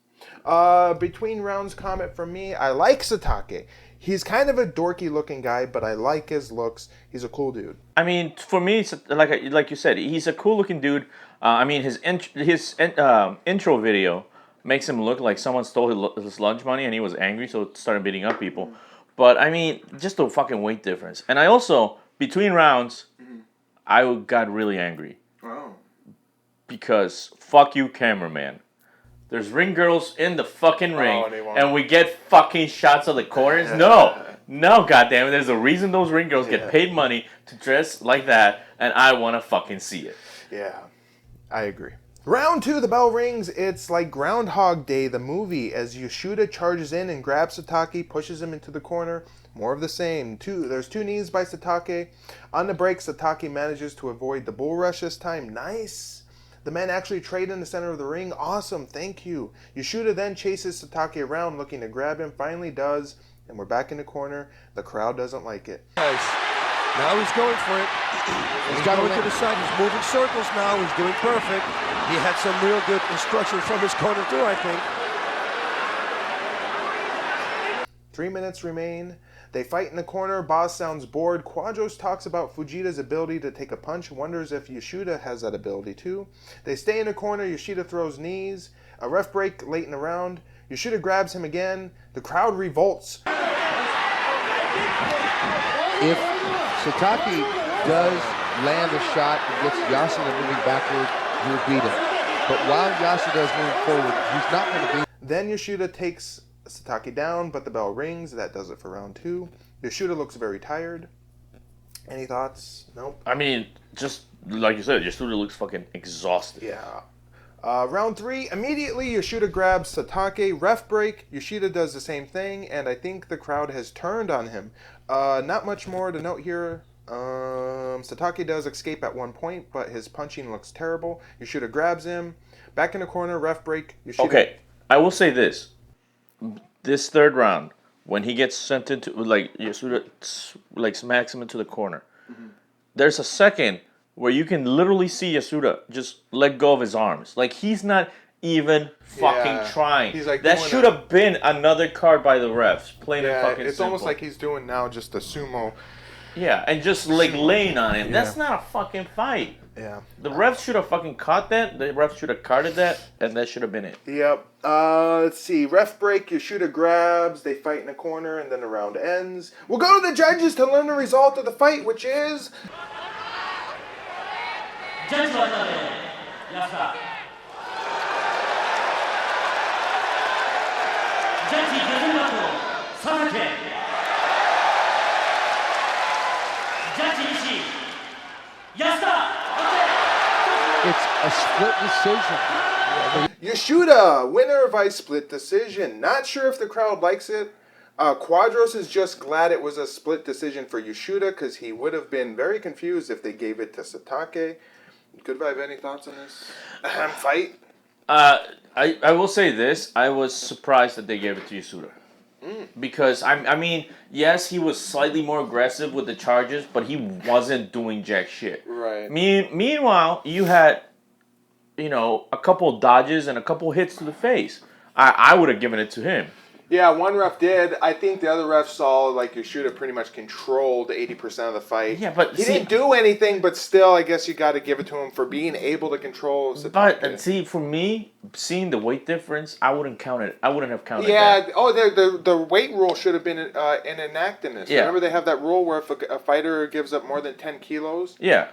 Between rounds comment from me, I like Satake. He's kind of a dorky looking guy, but I like his looks. He's a cool dude. I mean, for me, it's like you said, he's a cool looking dude. I mean, his intro video makes him look like someone stole his lunch money and he was angry, so started beating up people. But I mean, just the fucking weight difference. And I also, between rounds, I got really angry. Oh. Because fuck you, cameraman. There's ring girls in the fucking ring, and we get fucking shots of the corners. No, goddamn it. There's a reason those ring girls get paid money to dress like that, and I want to fucking see it. Yeah, I agree. Round 2, the bell rings. It's like Groundhog Day, the movie, as Yasuda charges in and grabs Satake, pushes him into the corner. More of the same. There's 2 knees by Satake. On the break, Satake manages to avoid the bull rush this time. Nice. The men actually trade in the center of the ring. Awesome, thank you. Yasuda then chases Satake around looking to grab him. Finally does, and we're back in the corner. The crowd doesn't like it. Nice. Now he's going for it. He's going to the side. He's moving circles now. He's doing perfect. He had some real good instruction from his corner too, I think. 3 minutes remain. They fight in the corner. Bas sounds bored. Quadros talks about Fujita's ability to take a punch. Wonders if Yasuda has that ability too. They stay in the corner. Yasuda throws knees. A ref break late in the round. Yasuda grabs him again. The crowd revolts. If Satake does land a shot and gets Yasuda moving backward, he'll beat him. But while Yasuda is moving forward, he's not going to beat him. Then Yasuda takes Satake down, but the bell rings. That does it for round 2. Yasuda looks very tired. Any thoughts? Nope. I mean, just like you said, Yasuda looks fucking exhausted. Yeah. Round 3, immediately Yasuda grabs Satake. Ref break. Yasuda does the same thing, and I think the crowd has turned on him. Not much more to note here. Satake does escape at one point, but his punching looks terrible. Yasuda grabs him. Back in the corner, ref break. Yasuda... Okay, I will say this. This third round, when he gets sent into, like, Yasuda, like, smacks him into the corner, there's a second where you can literally see Yasuda just let go of his arms. Like, he's not even fucking trying. He's like that should have been another card by the refs. Plain and fucking it's simple. almost like he's doing now just a sumo. Yeah, and just, like, laying on him. That's not a fucking fight. Yeah. The refs should have fucking caught that. The refs should have carded that, and that should have been it. Yep. Let's see. Ref break. Yasuda grabs. They fight in a corner, and then the round ends. We'll go to the judges to learn the result of the fight, which is... Judge Yasuda. Satake. Judge Yasuda. It's a split decision. Yasuda, winner by split decision. Not sure if the crowd likes it. Quadros is just glad it was a split decision for Yasuda because he would have been very confused if they gave it to Satake. Goodvibe, any thoughts on this fight? I will say this. I was surprised that they gave it to Yasuda. Because, I mean, yes, he was slightly more aggressive with the charges, but he wasn't doing jack shit. Right. Meanwhile, you had, you know, a couple dodges and a couple hits to the face. I would have given it to him. Yeah, one ref did. I think the other ref saw like Yasuda pretty much controlled 80% of the fight. Yeah, but he didn't do anything. But still, I guess you got to give it to him for being able to control. But see, for me, seeing the weight difference, I wouldn't count it. I wouldn't have counted. Yeah. that. Oh, the weight rule should have been enacted in this. Yeah. Remember they have that rule where if a fighter gives up more than 10 kilos. Yeah.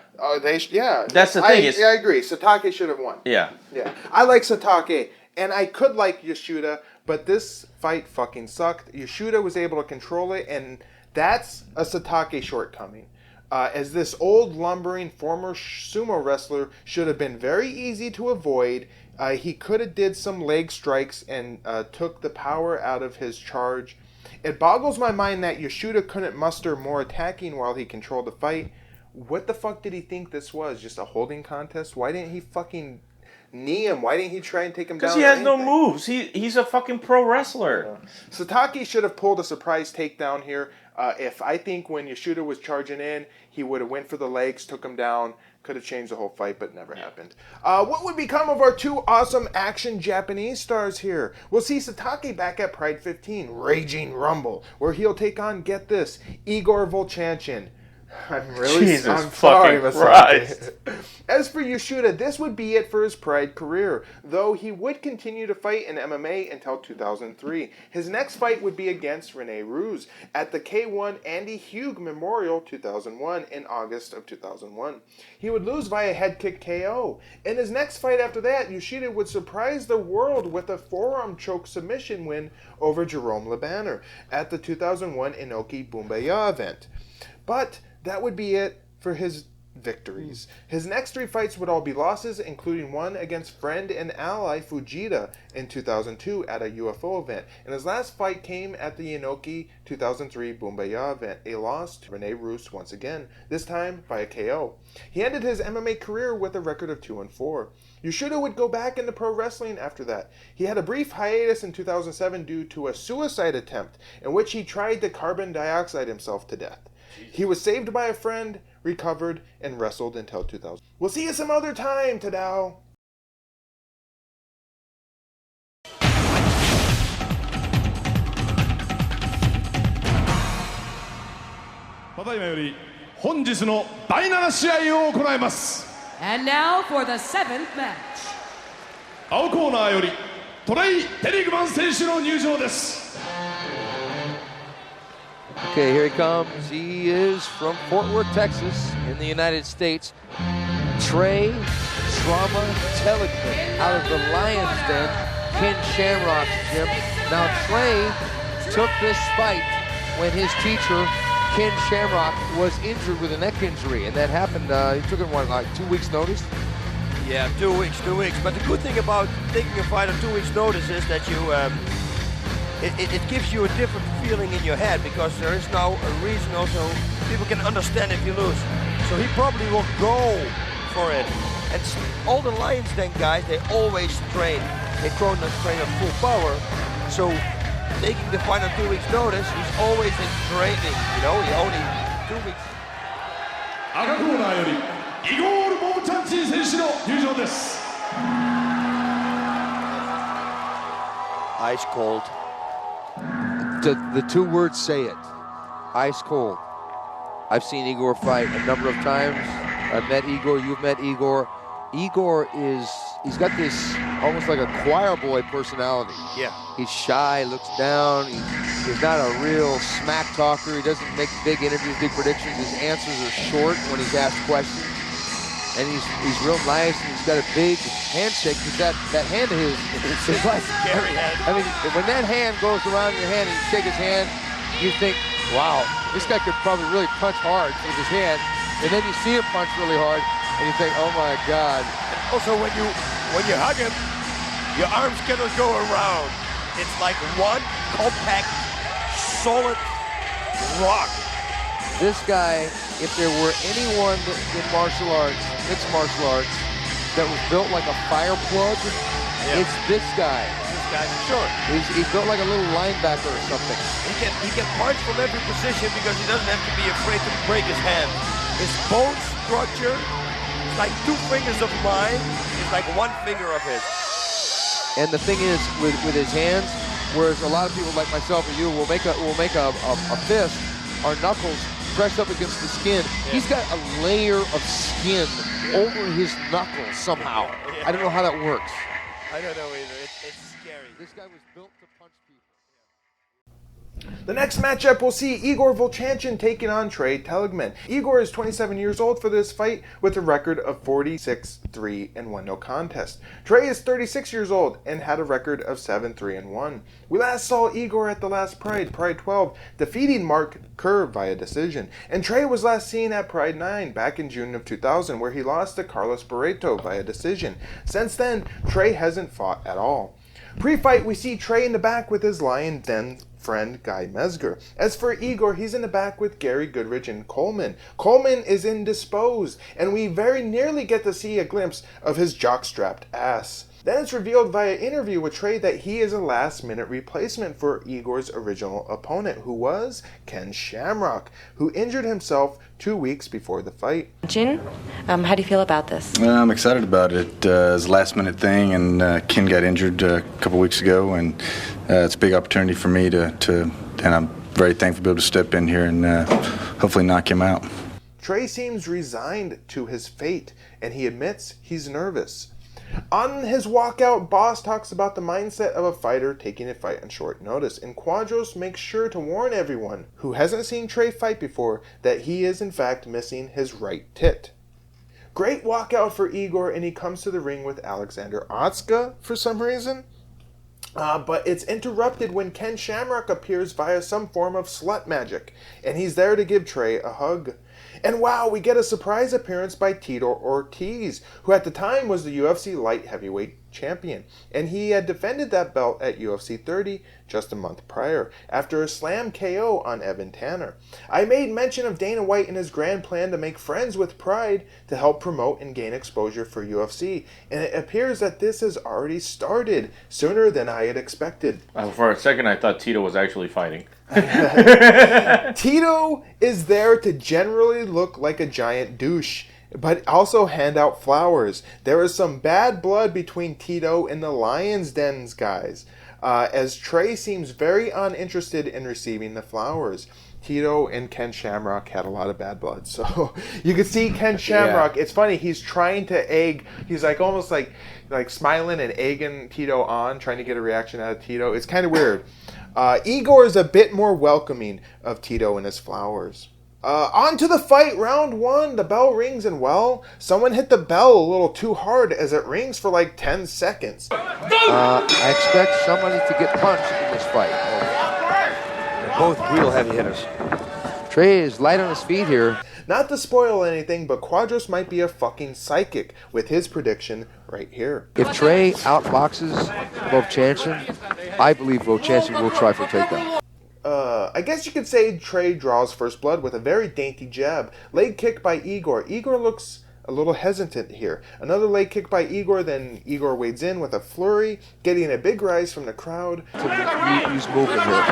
Yeah. That's the thing. I agree. Satake should have won. Yeah. Yeah. I like Satake, and I could like Yasuda. But this fight fucking sucked. Yasuda was able to control it, and that's a Satake shortcoming. As this old, lumbering, former sumo wrestler should have been very easy to avoid. He could have did some leg strikes and took the power out of his charge. It boggles my mind that Yasuda couldn't muster more attacking while he controlled the fight. What the fuck did he think this was? Just a holding contest? Why didn't he fucking... knee him? Why didn't he try and take him down? Because he has no moves. He's a fucking pro wrestler. Satake should have pulled a surprise takedown here. I think when Yasuda was charging in, he would have went for the legs, took him down, could have changed the whole fight, but never happened. What would become of our two awesome action Japanese stars here? We'll see Satake back at Pride 15, Raging Rumble, where he'll take on, get this, Igor Vovchanchyn. I'm sorry, Masaaki. As for Yasuda, this would be it for his Pride career, though he would continue to fight in MMA until 2003. His next fight would be against Rene Ruiz at the K1 Andy Hugh Memorial 2001 in August of 2001. He would lose via head kick KO. In his next fight after that, Yasuda would surprise the world with a forearm choke submission win over Jerome LeBanner at the 2001 Inoue Bumbaya event. But that would be it for his victories. His next three fights would all be losses, including one against friend and ally Fujita in 2002 at a UFO event. And his last fight came at the Inoue 2003 Bumbaya event, a loss to Rene Ruiz once again, this time via KO. He ended his MMA career with a record of 2-4. Yasuda would go back into pro wrestling after that. He had a brief hiatus in 2007 due to a suicide attempt in which he tried to carbon dioxide himself to death. He was saved by a friend, recovered, and wrestled until 2000. We'll see you some other time, Tadao. ただいまより本日の第7試合を行います。 And now for the 7th match. 青コーナーよりトレイ・テリグマン選手の入場です。 Okay, here he comes. He is from Fort Worth, Texas, in the United States. Trey Trauma Teligman out of the Lion's Den, Ken Shamrock's gym. Now, Trey took this fight when his teacher, Ken Shamrock, was injured with a neck injury, and that happened, he took it, what, like 2 weeks' notice? Yeah, 2 weeks. But the good thing about taking a fight on 2 weeks' notice is that you, it gives you a different feeling in your head, because there is now a reason also, people can understand if you lose. So he probably will go for it. And all the Lions Den guys, they always train. They train at full power. So taking the fight on 2 weeks' notice, he's always in training, you know, he only 2 weeks. 赤コーナーよりイゴール・ボブチャンチン選手の入場です。 Ice cold. The two words say it. Ice cold. I've seen Igor fight a number of times. I've met Igor, you've met Igor. Igor he's got this almost like a choir boy personality. Yeah. He's shy, looks down, he's not a real smack talker. He doesn't make big interviews, big predictions. His answers are short when he's asked questions. And he's real nice, and he's got a big handshake, because that hand of his is like, scary hand. I mean, when that hand goes around your hand and you shake his hand, you think, wow, this guy could probably really punch hard with his hand. And then you see him punch really hard, and you think, oh my God. Also, when you hug him, your arms cannot go around. It's like one compact, solid rock. This guy, if there were anyone in martial arts, mixed martial arts, that was built like a fire plug, it's this guy. This guy, for sure. He's built like a little linebacker or something. He can punch from every position because he doesn't have to be afraid to break his hand. His bone structure is like 2 fingers of mine. It's like 1 finger of his. And the thing is, with his hands, whereas a lot of people like myself or you will make a fist, our knuckles pressed up against the skin. Yeah. He's got a layer of skin over his knuckles somehow. Yeah. I don't know how that works. I don't know either. It's scary. This guy was built to punch people. The next matchup, we'll see Igor Vovchanchyn taking on Trey Teligman. Igor is 27 years old for this fight with a record of 46-3-1 no contest. Trey is 36 years old and had a record of 7-3-1. We last saw Igor at the last Pride 12, defeating Mark Kerr via decision. And Trey was last seen at Pride 9 back in June of 2000, where he lost to Carlos Barreto via decision. Since then, Trey hasn't fought at all. Pre-fight, we see Trey in the back with his Lion Den friend Guy Mezger. As for Igor, he's in the back with Gary Goodrich and Coleman. Coleman is indisposed, and we very nearly get to see a glimpse of his jock-strapped ass. Then it's revealed via interview with Trey that he is a last-minute replacement for Igor's original opponent, who was Ken Shamrock, who injured himself 2 weeks before the fight. Jin, how do you feel about this? I'm excited about it. It's a last-minute thing, and Ken got injured a couple weeks ago, and it's a big opportunity for me and I'm very thankful to be able to step in here and hopefully knock him out. Trey seems resigned to his fate, and he admits he's nervous. On his walkout, Bas talks about the mindset of a fighter taking a fight on short notice, and Quadros makes sure to warn everyone who hasn't seen Trey fight before that he is in fact missing his right tit. Great walkout for Igor, and he comes to the ring with Alexander Otska for some reason. But it's interrupted when Ken Shamrock appears via some form of slut magic, and he's there to give Trey a hug. And wow, we get a surprise appearance by Tito Ortiz, who at the time was the UFC light heavyweight champion, and he had defended that belt at UFC 30 just a month prior, after a slam KO on Evan Tanner. I made mention of Dana White and his grand plan to make friends with Pride to help promote and gain exposure for UFC, and it appears that this has already started sooner than I had expected. For a second, I thought Tito was actually fighting. Tito is there to generally look like a giant douche, but also hand out flowers. There is some bad blood between Tito and the Lion's Den's guys, as Trey seems very uninterested in receiving the flowers. Tito and Ken Shamrock had a lot of bad blood, so you can see Ken Shamrock. Yeah. It's funny, he's trying to egg. He's like almost like smiling and egging Tito on, trying to get a reaction out of Tito. It's kind of weird. Igor is a bit more welcoming of Tito and his flowers. On to the fight, round one. The bell rings, and well, someone hit the bell a little too hard as it rings for like 10 seconds. I expect somebody to get punched in this fight. They're both real heavy hitters. Trey is light on his feet here. Not to spoil anything, but Quadros might be a fucking psychic with his prediction right here. If Trey outboxes Vovchanchyn, I believe Vovchanchyn will try for a takedown. I guess you could say Trey draws first blood with a very dainty jab. Leg kick by Igor. Igor looks a little hesitant here. Another leg kick by Igor, then Igor wades in with a flurry, getting a big rise from the crowd. To use movement here.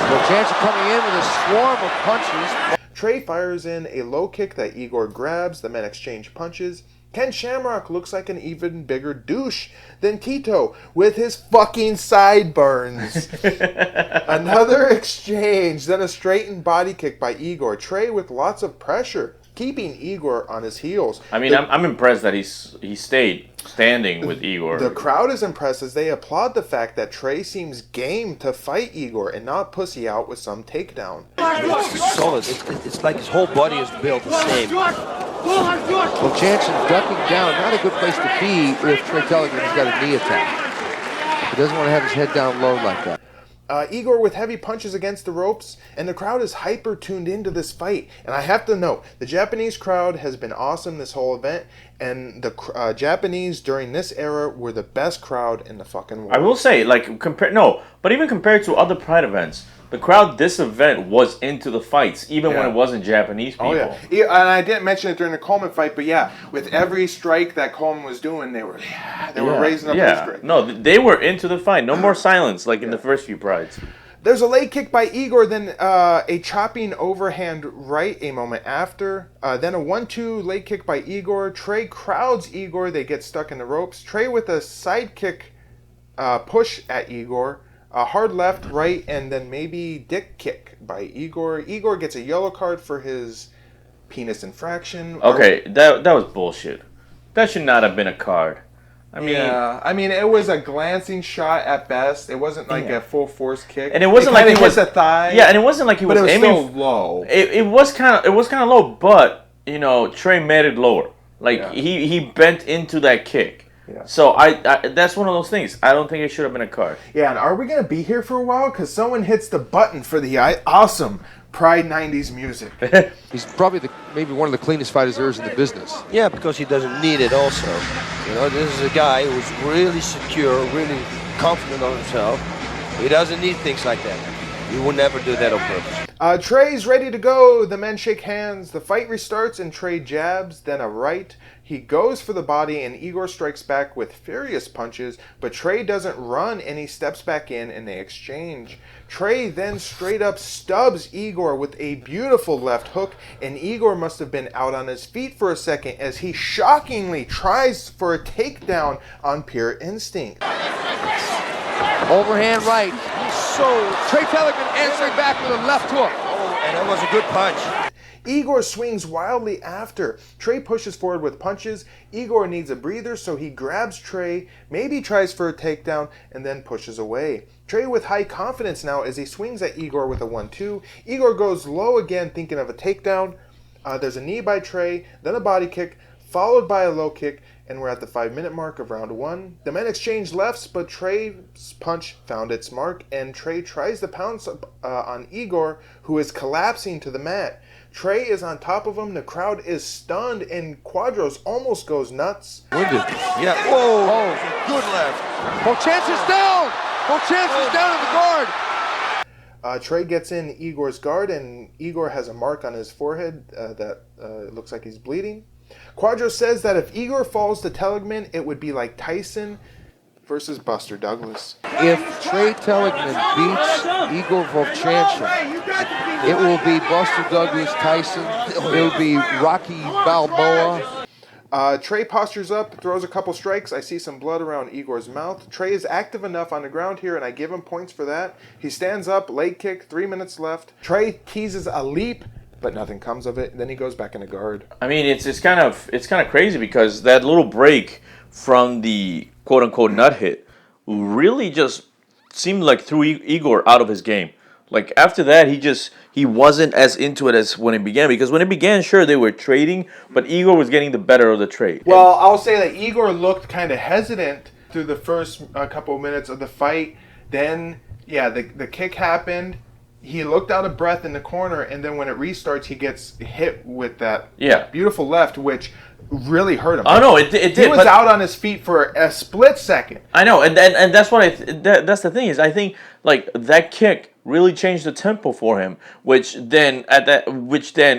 Vovchanchyn coming in with a swarm of punches. Trey fires in a low kick that Igor grabs. The men exchange punches. Ken Shamrock looks like an even bigger douche than Tito with his fucking sideburns. Another exchange, then a straightened body kick by Igor. Trey with lots of pressure, keeping Igor on his heels. I mean, I'm impressed that he stayed standing with Igor. The crowd is impressed as they applaud the fact that Trey seems game to fight Igor and not pussy out with some takedown. It's solid. It's like his whole body is built the same. Vovchanchyn ducking down, not a good place to be if Trey Telegrap's got a knee attack. He doesn't want to have his head down low like that. Igor with heavy punches against the ropes, and the crowd is hyper tuned into this fight. And I have to note, the Japanese crowd has been awesome this whole event, and the Japanese during this era were the best crowd in the fucking world. I will say, but even compared to other Pride events, the crowd this event was into the fights, even when it wasn't Japanese people. Oh yeah, and I didn't mention it during the Coleman fight, but yeah, with every strike that Coleman was doing, they were raising up their strike. No, they were into the fight. No more silence like in the first few Prides. There's a leg kick by Igor, then a chopping overhand right a moment after. Then a 1-2 leg kick by Igor. Trey crowds Igor. They get stuck in the ropes. Trey with a side kick push at Igor. A hard left, right, and then maybe dick kick by Igor. Igor gets a yellow card for his penis infraction. Okay, that was bullshit. That should not have been a card. I mean, it was a glancing shot at best. It wasn't like a full force kick, and it wasn't like he was a thigh. Yeah, and it wasn't like he was aiming. Still low. It was kind of low, but Trey made it lower. Like he bent into that kick. Yeah. So I that's one of those things. I don't think it should have been a card. Yeah, and are we going to be here for a while? Because someone hits the button for the awesome Pride 90s music. He's probably maybe one of the cleanest fighters there is in the business. Yeah, because he doesn't need it also. This is a guy who's really secure, really confident on himself. He doesn't need things like that. He would never do that on purpose. Trey's ready to go. The men shake hands. The fight restarts and Trey jabs, then a right. He goes for the body and Igor strikes back with furious punches, but Trey doesn't run and he steps back in and they exchange. Trey then straight up stubs Igor with a beautiful left hook, and Igor must have been out on his feet for a second as he shockingly tries for a takedown on pure instinct. Overhand right. Trey Teligman answering back with a left hook. Oh, and that was a good punch. Igor swings wildly after. Trey pushes forward with punches. Igor needs a breather, so he grabs Trey, maybe tries for a takedown, and then pushes away. Trey with high confidence now as he swings at Igor with a 1-2. Igor goes low again, thinking of a takedown. There's a knee by Trey, then a body kick, followed by a low kick, and we're at the 5-minute mark of round 1. The men exchange lefts, but Trey's punch found its mark, and Trey tries to pounce on Igor, who is collapsing to the mat. Trey is on top of him, the crowd is stunned, and Quadros almost goes nuts. Winded. Yeah, whoa, oh, good left. Vovchanchyn's down! Vovchanchyn's down in the guard! Trey gets in Igor's guard, and Igor has a mark on his forehead that looks like he's bleeding. Quadros says that if Igor falls to Teligman, it would be like Tyson versus Buster Douglas. If Trey Teligman beats Igor Vovchanchyn, it will be Buster Douglas Tyson. It will be Rocky Balboa. Trey postures up, throws a couple strikes. I see some blood around Igor's mouth. Trey is active enough on the ground here, and I give him points for that. He stands up, leg kick, 3 minutes left. Trey teases a leap, but nothing comes of it. Then he goes back into guard. I mean, it's kind of crazy because that little break from the quote unquote nut hit really just seemed like threw Igor out of his game. Like after that, he wasn't as into it as when it began, because when it began, sure, they were trading, but Igor was getting the better of the trade. Well, I'll say that Igor looked kind of hesitant through the first couple of minutes of the fight. Then, yeah, the kick happened. He looked out of breath in the corner, and then when it restarts, he gets hit with that beautiful left, which really hurt him. Oh no, it did. He was out on his feet for a split second. I know, and that's what that's the thing is, I think like that kick really changed the tempo for him, which then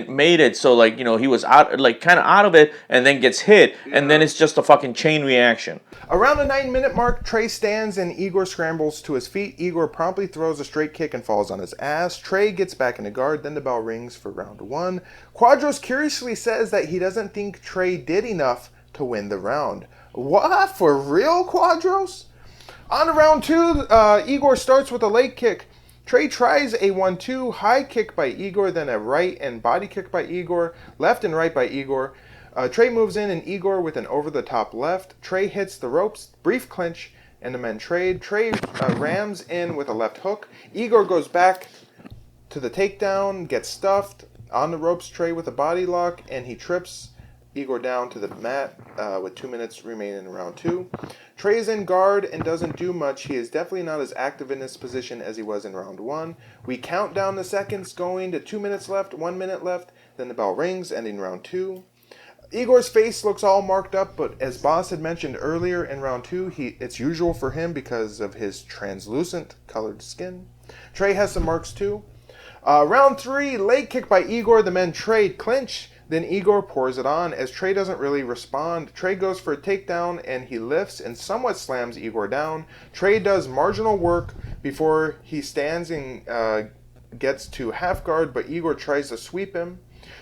made it so like, you know, he was out, like kind of out of it, and then gets hit, and then it's just a fucking chain reaction. Around the 9-minute mark, Trey stands and Igor scrambles to his feet. Igor promptly throws a straight kick and falls on his ass. Trey gets back into guard, then the bell rings for round 1. Quadros curiously says that he doesn't think Trey did enough to win the round. What? For real, Quadros? On to round 2, Igor starts with a leg kick. Trey tries a 1-2, high kick by Igor, then a right and body kick by Igor, left and right by Igor. Trey moves in and Igor with an over-the-top left. Trey hits the ropes, brief clinch, and the men trade. Trey rams in with a left hook. Igor goes back to the takedown, gets stuffed. On the ropes, Trey with a body lock, and he trips Igor down to the mat with 2 minutes remaining in round 2. Trey is in guard and doesn't do much. He is definitely not as active in this position as he was in round 1. We count down the seconds going to 2 minutes left, 1 minute left, then the bell rings, ending round 2. Igor's face looks all marked up, but as Bas had mentioned earlier in round 2, it's usual for him because of his translucent colored skin. Trey has some marks too. Round 3, leg kick by Igor. The men trade, clinch. Then Igor pours it on as Trey doesn't really respond. Trey goes for a takedown and he lifts and somewhat slams Igor down. Trey does marginal work before he stands and gets to half guard, but Igor tries to sweep him.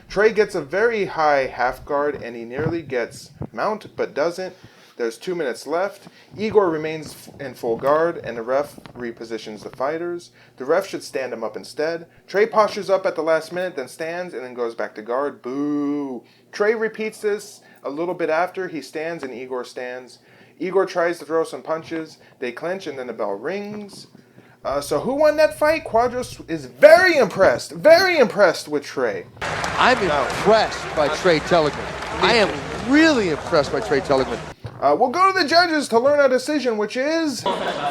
Trey gets a very high half guard and he nearly gets mount but doesn't. There's 2 minutes left. Igor remains in full guard, and the ref repositions the fighters. The ref should stand him up instead. Trey postures up at the last minute, then stands, and then goes back to guard. Boo! Trey repeats this a little bit after. He stands, and Igor stands. Igor tries to throw some punches. They clinch, and then the bell rings. So who won that fight? Quadros is very impressed with Trey. I'm impressed by Trey Teligman. I am really impressed by Trey Teligman. We'll go to the judges to learn our decision, which is... Unbelievable.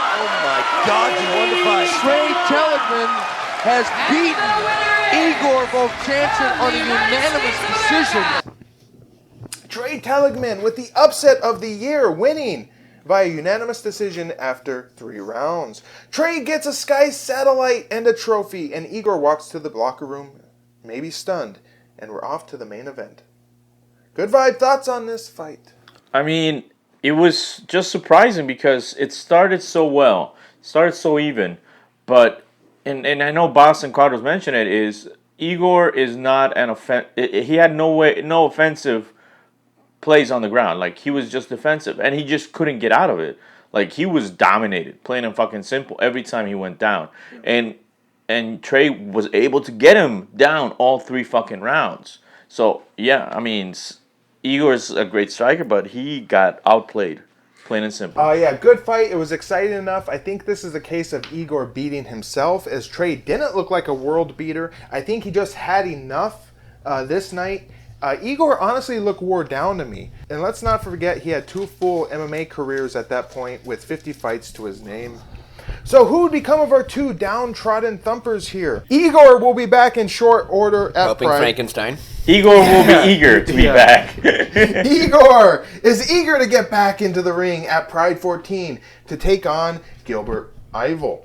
Oh my God, you won the fight. Trey Teligman has beaten Igor Vovchanchyn on a unanimous decision. Trey Teligman with the upset of the year, winning via unanimous decision after 3 rounds. Trey gets a Sky Satellite and a trophy, and Igor walks to the locker room, maybe stunned, and we're off to the main event. Goodvibe, thoughts on this fight? I mean, it was just surprising because it started so well, started so even, but, and I know Bas and Carlos mentioned it, is Igor is not an he had no offensive plays on the ground. Like, he was just defensive, and he just couldn't get out of it. Like, he was dominated, plain and fucking simple, every time he went down. And Trey was able to get him down all 3 fucking rounds. So, yeah, I mean, Igor's a great striker, but he got outplayed, plain and simple. Yeah, good fight. It was exciting enough. I think this is a case of Igor beating himself, as Trey didn't look like a world beater. I think he just had enough this night. Igor honestly looked wore down to me. And let's not forget, he had 2 full MMA careers at that point with 50 fights to his name. So who would become of our 2 downtrodden thumpers here? Igor will be back in short order at Helping Pride. Frankenstein. Igor will be eager to be back. Igor is eager to get back into the ring at Pride 14 to take on Gilbert Yvel.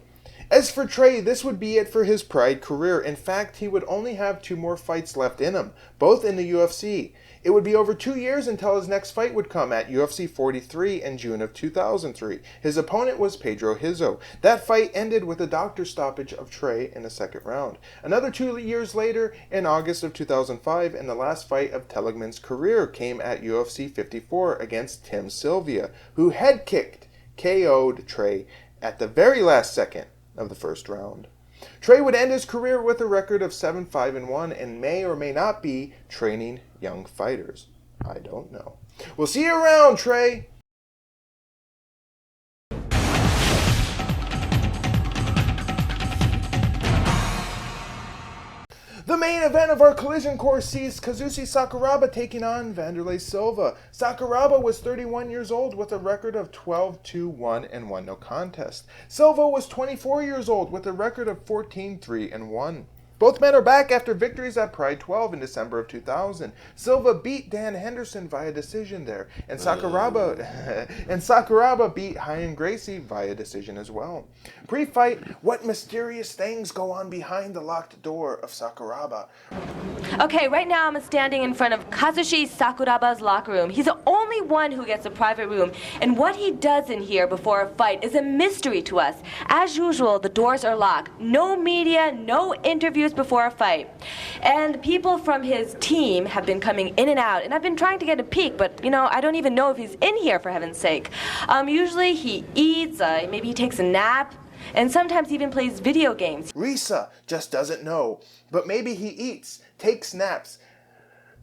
As for Trey, this would be it for his Pride career. In fact, he would only have 2 more fights left in him, both in the UFC. It would be over 2 years until his next fight would come at UFC 43 in June of 2003. His opponent was Pedro Rizzo. That fight ended with a doctor stoppage of Trey in the 2nd round. Another 2 years later, in August of 2005, and the last fight of Teligman's career came at UFC 54 against Tim Sylvia, who head-kicked, KO'd Trey at the very last second of the 1st round. Trey would end his career with a record of 7-5-1 and may or may not be training young fighters. I don't know. We'll see you around, Trey. The main event of our collision course sees Kazushi Sakuraba taking on Wanderlei Silva. Sakuraba was 31 years old with a record of 12-2-1 and 1 no contest. Silva was 24 years old with a record of 14-3-1. Both men are back after victories at Pride 12 in December of 2000. Silva beat Dan Henderson via decision there, and Sakuraba beat Gracie via decision as well. Pre-fight, what mysterious things go on behind the locked door of Sakuraba? Okay, right now I'm standing in front of Kazushi Sakuraba's locker room. He's the only one who gets a private room, and what he does in here before a fight is a mystery to us. As usual, the doors are locked. No media, no interviews before a fight. And people from his team have been coming in and out, and I've been trying to get a peek, but, I don't even know if he's in here, for heaven's sake. Usually he eats, maybe he takes a nap, and sometimes even plays video games. Risa just doesn't know, but maybe he eats, takes naps,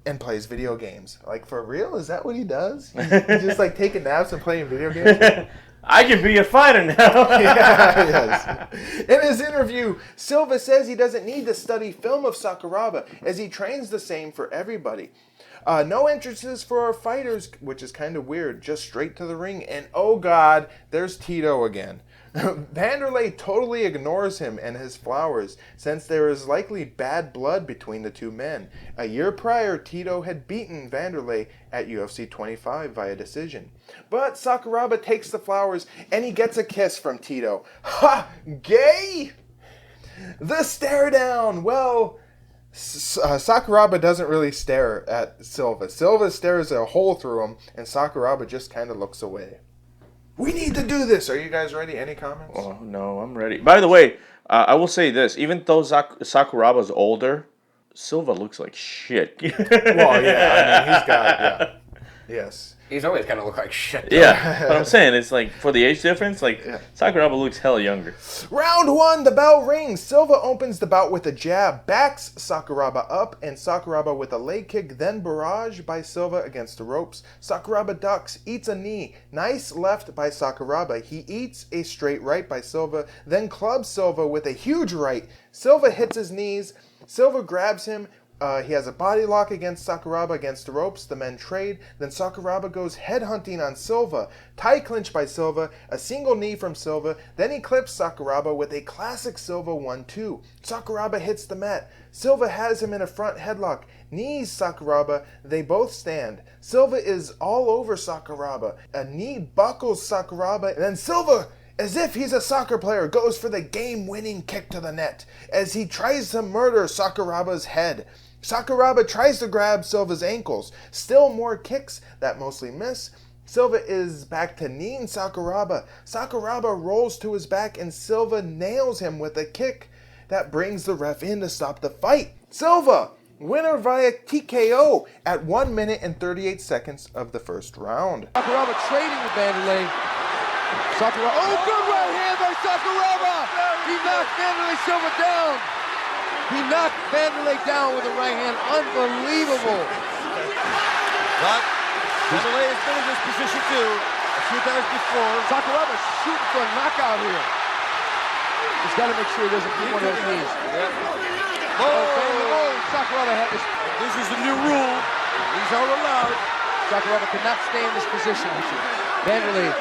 and plays video games. Like, for real? Is that what he does? He's just like taking naps and playing video games? I can be a fighter now. Yes. In his interview, Silva says he doesn't need to study film of Sakuraba, as he trains the same for everybody. No entrances for our fighters, which is kind of weird, just straight to the ring. And oh god, there's Tito again. Wanderlei totally ignores him and his flowers, since there is likely bad blood between the 2 men. A year prior, Tito had beaten Wanderlei at UFC 25 via decision. But Sakuraba takes the flowers and he gets a kiss from Tito. Ha! Gay! The stare down! Well, Sakuraba doesn't really stare at Silva. Silva stares a hole through him, and Sakuraba just kind of looks away. We need to do this. Are you guys ready? Any comments? Oh, no, I'm ready. By the way, I will say this. Even though Sakuraba's older, Silva looks like shit. Well, yeah. I mean, he's got, yeah. Yes. He's always kind of looked like shit, though. Yeah, but I'm saying, it's like, for the age difference, Sakuraba looks hella younger. Round 1, the bell rings. Silva opens the bout with a jab, backs Sakuraba up, and Sakuraba with a leg kick, then barrage by Silva against the ropes. Sakuraba ducks, eats a knee. Nice left by Sakuraba. He eats a straight right by Silva, then clubs Silva with a huge right. Silva hits his knees. Silva grabs him He has a body lock against Sakuraba against the ropes. The men trade. Then Sakuraba goes headhunting on Silva. Tie clinch by Silva. A single knee from Silva. Then he clips Sakuraba with a classic Silva 1-2. Sakuraba hits the mat. Silva has him in a front headlock. Knees Sakuraba. They both stand. Silva is all over Sakuraba. A knee buckles Sakuraba. And then Silva, as if he's a soccer player, goes for the game-winning kick to the net as he tries to murder Sakuraba's head. Sakuraba tries to grab Silva's ankles. Still more kicks that mostly miss. Silva is back to kneeing Sakuraba. Sakuraba rolls to his back and Silva nails him with a kick that brings the ref in to stop the fight. Silva, winner via TKO at 1 minute and 38 seconds of the first round. Sakuraba trading with Wanderlei. Sakuraba, oh, good right hand by Sakuraba! He knocked Wanderlei Silva down. He knocked Wanderlei down with a right hand. Unbelievable. But Wanderlei has been in this position too a few times before. Sakuraba shooting for a knockout here. He's got to make sure he doesn't keep one of those knees. Yeah. Oh, Sakuraba had this. This is the new rule. These are allowed. Sakuraba could not stay in this position. Wanderlei,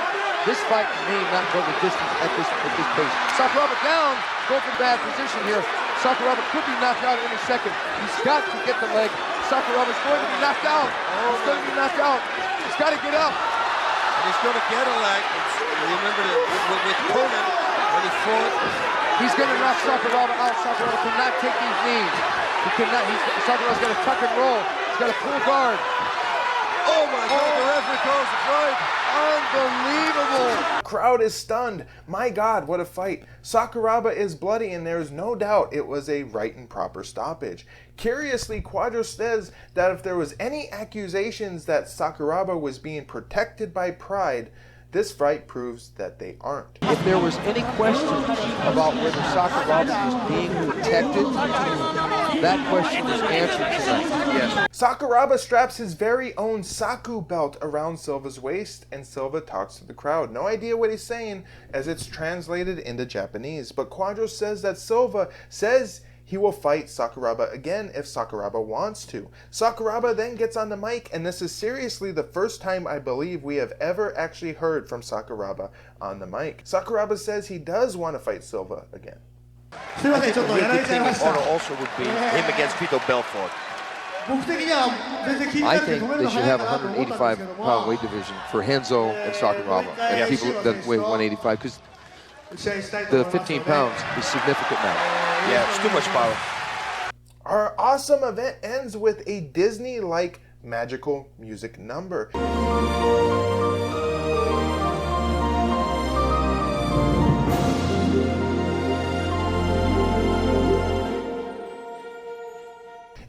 this fight may not go the distance at this pace. Sakuraba down, go for bad position here. Sakuraba could be knocked out any second. He's got to get the leg. Sakuraba's going to be knocked out. He's going to be knocked out. He's got to get up. And he's going to get a leg. Remember with Coleman when he fought. He's going to knock Sakuraba out. Sakuraba cannot take these knees. He cannot. Sakuraba's got to tuck and roll. He's got to pull guard. Oh my God, the referee calls the fight. Unbelievable! Crowd is stunned. My God, what a fight. Sakuraba is bloody and there is no doubt it was a right and proper stoppage. Curiously, Quadros says that if there was any accusations that Sakuraba was being protected by Pride, this fight proves that they aren't. If there was any question about whether Sakuraba was being protected, that question was answered tonight. Yes. Sakuraba straps his very own Saku belt around Silva's waist, and Silva talks to the crowd. No idea what he's saying as it's translated into Japanese, but Quadros says that Silva says he will fight Sakuraba again if Sakuraba wants to. Sakuraba then gets on the mic, and this is seriously the first time I believe we have ever actually heard from Sakuraba on the mic. Sakuraba says he does want to fight Silva again. I think a really good thing with Honor also would be him against Vito Belfort. I think they should have a 185-pound weight division for Renzo and Sakuraba, and people that weigh 185, because the 15 pounds is significant now. Yeah, it's too much power. Our awesome event ends with a Disney-like magical music number.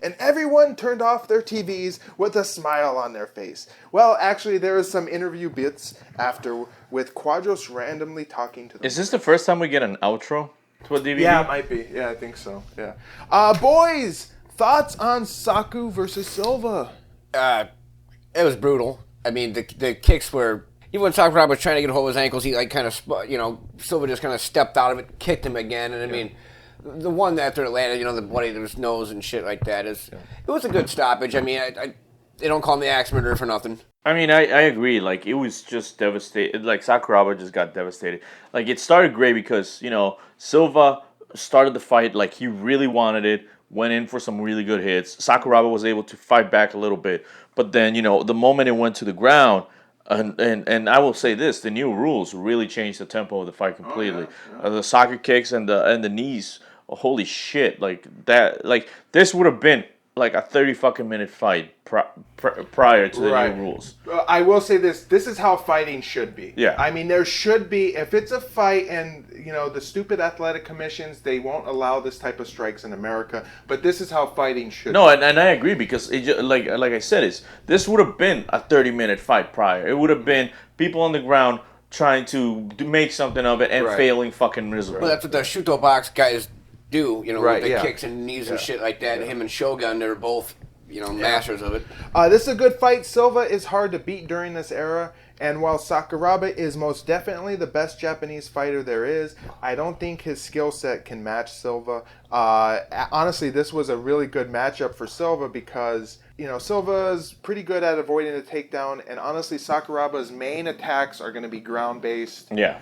And everyone turned off their TVs with a smile on their face. Well, actually, there is some interview bits after with Quadros randomly talking to them. Is this the first time we get an outro to a DVD? Yeah, it might be. Yeah, I think so. Yeah. Boys, thoughts on Saku versus Silva? It was brutal. I mean, the kicks were... Even when Sakuraba was trying to get a hold of his ankles, he like kind of, Silva just kind of stepped out of it, kicked him again, and I mean... The one after it landed, the bloody to his nose and shit like that it was a good stoppage. I mean, they don't call him the Axe Murderer for nothing. I mean, I agree. Like, it was just devastated. Like, Sakuraba just got devastated. Like, it started great because, Silva started the fight like he really wanted it, went in for some really good hits. Sakuraba was able to fight back a little bit. But then, the moment it went to the ground, and I will say this, the new rules really changed the tempo of the fight completely. The soccer kicks and the knees, holy shit, like that, like this would have been like a 30-fucking-minute fight prior to the new rules. I will say this is how fighting should be. Yeah. I mean, there should be, if it's a fight and, the stupid athletic commissions, they won't allow this type of strikes in America, but this is how fighting should be. No, and I agree because, like I said, this would have been a 30-minute fight prior. It would have been people on the ground trying to make something of it and failing fucking miserably. Well, that's what the Shuto box guys do, with the kicks and knees and shit like that. Him and Shogun, they're both masters of it. This is a good fight. Silva is hard to beat during this era. And while Sakuraba is most definitely the best Japanese fighter there is, I don't think his skill set can match Silva. Honestly, this was a really good matchup for Silva because, Silva's pretty good at avoiding the takedown. And honestly, Sakuraba's main attacks are going to be ground-based. Yeah.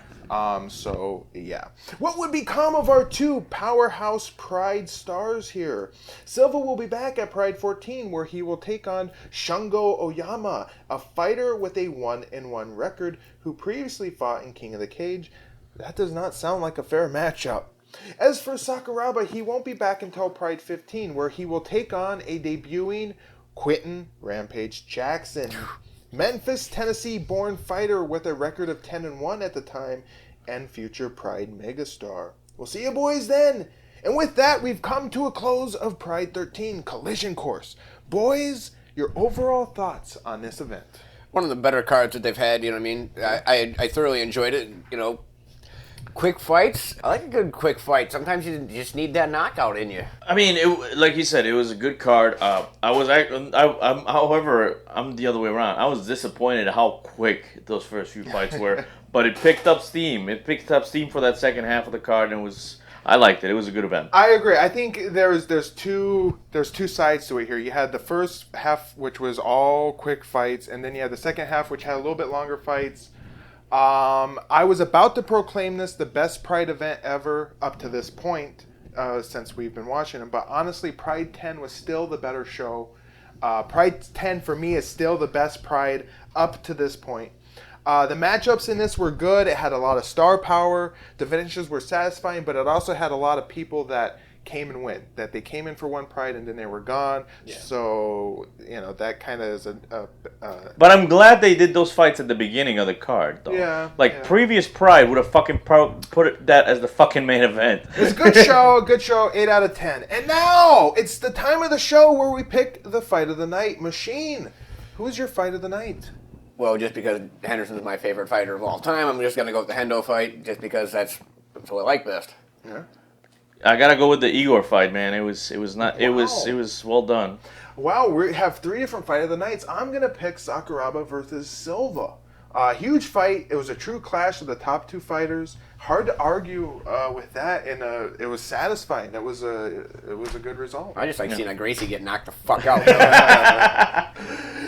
What would become of our two powerhouse Pride stars here? Silva will be back at Pride 14, where he will take on Shungo Oyama, a fighter with a 1-1 record who previously fought in King of the Cage. That does not sound like a fair matchup. As for Sakuraba, he won't be back until Pride 15, where he will take on a debuting Quentin Rampage Jackson. Memphis, Tennessee-born fighter with a record of 10-1 at the time, and future Pride megastar. We'll see you boys then. And with that, we've come to a close of Pride 13 Collision Course. Boys, your overall thoughts on this event? One of the better cards that they've had. I thoroughly enjoyed it. Quick fights. I like a good quick fight. Sometimes you just need that knockout in you. I mean, like you said, it was a good card. However, I'm the other way around. I was disappointed how quick those first few fights were, but it picked up steam. It picked up steam for that second half of the card, and I liked it. It was a good event. I agree. I think there's two sides to it here. You had the first half, which was all quick fights, and then you had the second half, which had a little bit longer fights. I was about to proclaim this the best Pride event ever up to this point, since we've been watching them. But honestly, Pride 10 was still the better show. Pride 10 for me is still the best Pride up to this point. The matchups in this were good. It had a lot of star power. The finishes were satisfying, but it also had a lot of people that came and went. That they came in for one Pride and then they were gone. Yeah. So, that kind of is But I'm glad they did those fights at the beginning of the card, though. Yeah. Previous Pride would have fucking put that as the fucking main event. It's a good show, 8 out of 10. And now, it's the time of the show where we pick the fight of the night. Machine, who is your fight of the night? Well, just because Henderson's my favorite fighter of all time, I'm just going to go with the Hendo fight, just because that's what I like best. Yeah. I gotta go with the Igor fight, man. It was well done. Wow, we have 3 different fight of the nights. I'm gonna pick Sakuraba versus Silva. Huge fight. It was a true clash of the top 2 fighters. Hard to argue with that, and it was satisfying. It was a good result. I just like seeing a Gracie get knocked the fuck out.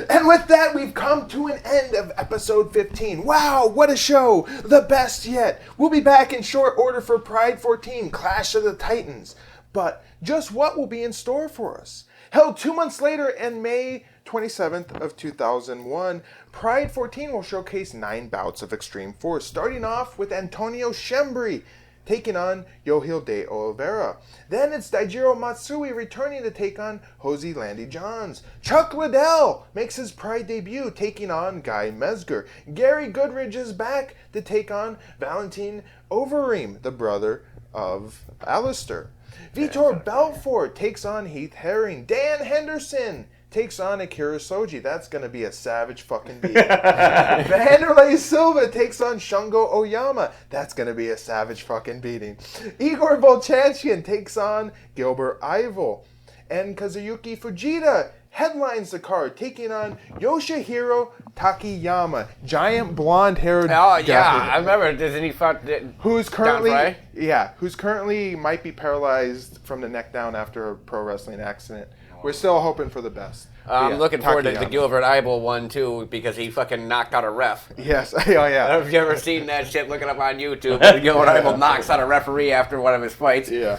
And with that, we've come to an end of episode 15. Wow, what a show! The best yet. We'll be back in short order for Pride 14, Clash of the Titans. But just what will be in store for us? Held 2 months later, in May 27th of 2001, Pride 14 will showcase 9 bouts of extreme force, starting off with Antonio Schembri taking on Yohil de Oliveira. Then it's Daijiro Matsui returning to take on Jose Landy Johns. Chuck Liddell makes his Pride debut, taking on Guy Mezger. Gary Goodridge is back to take on Valentin Overeem, the brother of Alistair. Vitor Belfort takes on Heath Herring. Dan Henderson takes on Akira Soji. That's going to be a savage fucking beating. Wanderlei Silva takes on Shungo Oyama. That's going to be a savage fucking beating. Igor Vovchanchyn takes on Gilbert Ivel. And Kazuyuki Fujita headlines the card, taking on Yoshihiro Takayama, giant blonde-haired. Oh yeah, I remember. Doesn't he fight? Who's currently might be paralyzed from the neck down after a pro wrestling accident. We're still hoping for the best. I'm looking forward to the Gilbert Ivel one too, because he fucking knocked out a ref. Yes, oh yeah. I don't know if you ever seen that shit. Look it up on YouTube. Gilbert Ivel knocks out a referee after one of his fights. Yeah.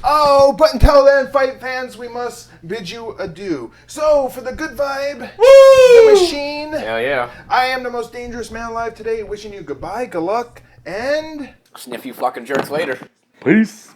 Oh, but until then, fight fans, we must bid you adieu. So, for the good vibe, the machine, hell yeah, I am the most dangerous man alive today, wishing you goodbye, good luck, and sniff you fucking jerks later. Peace.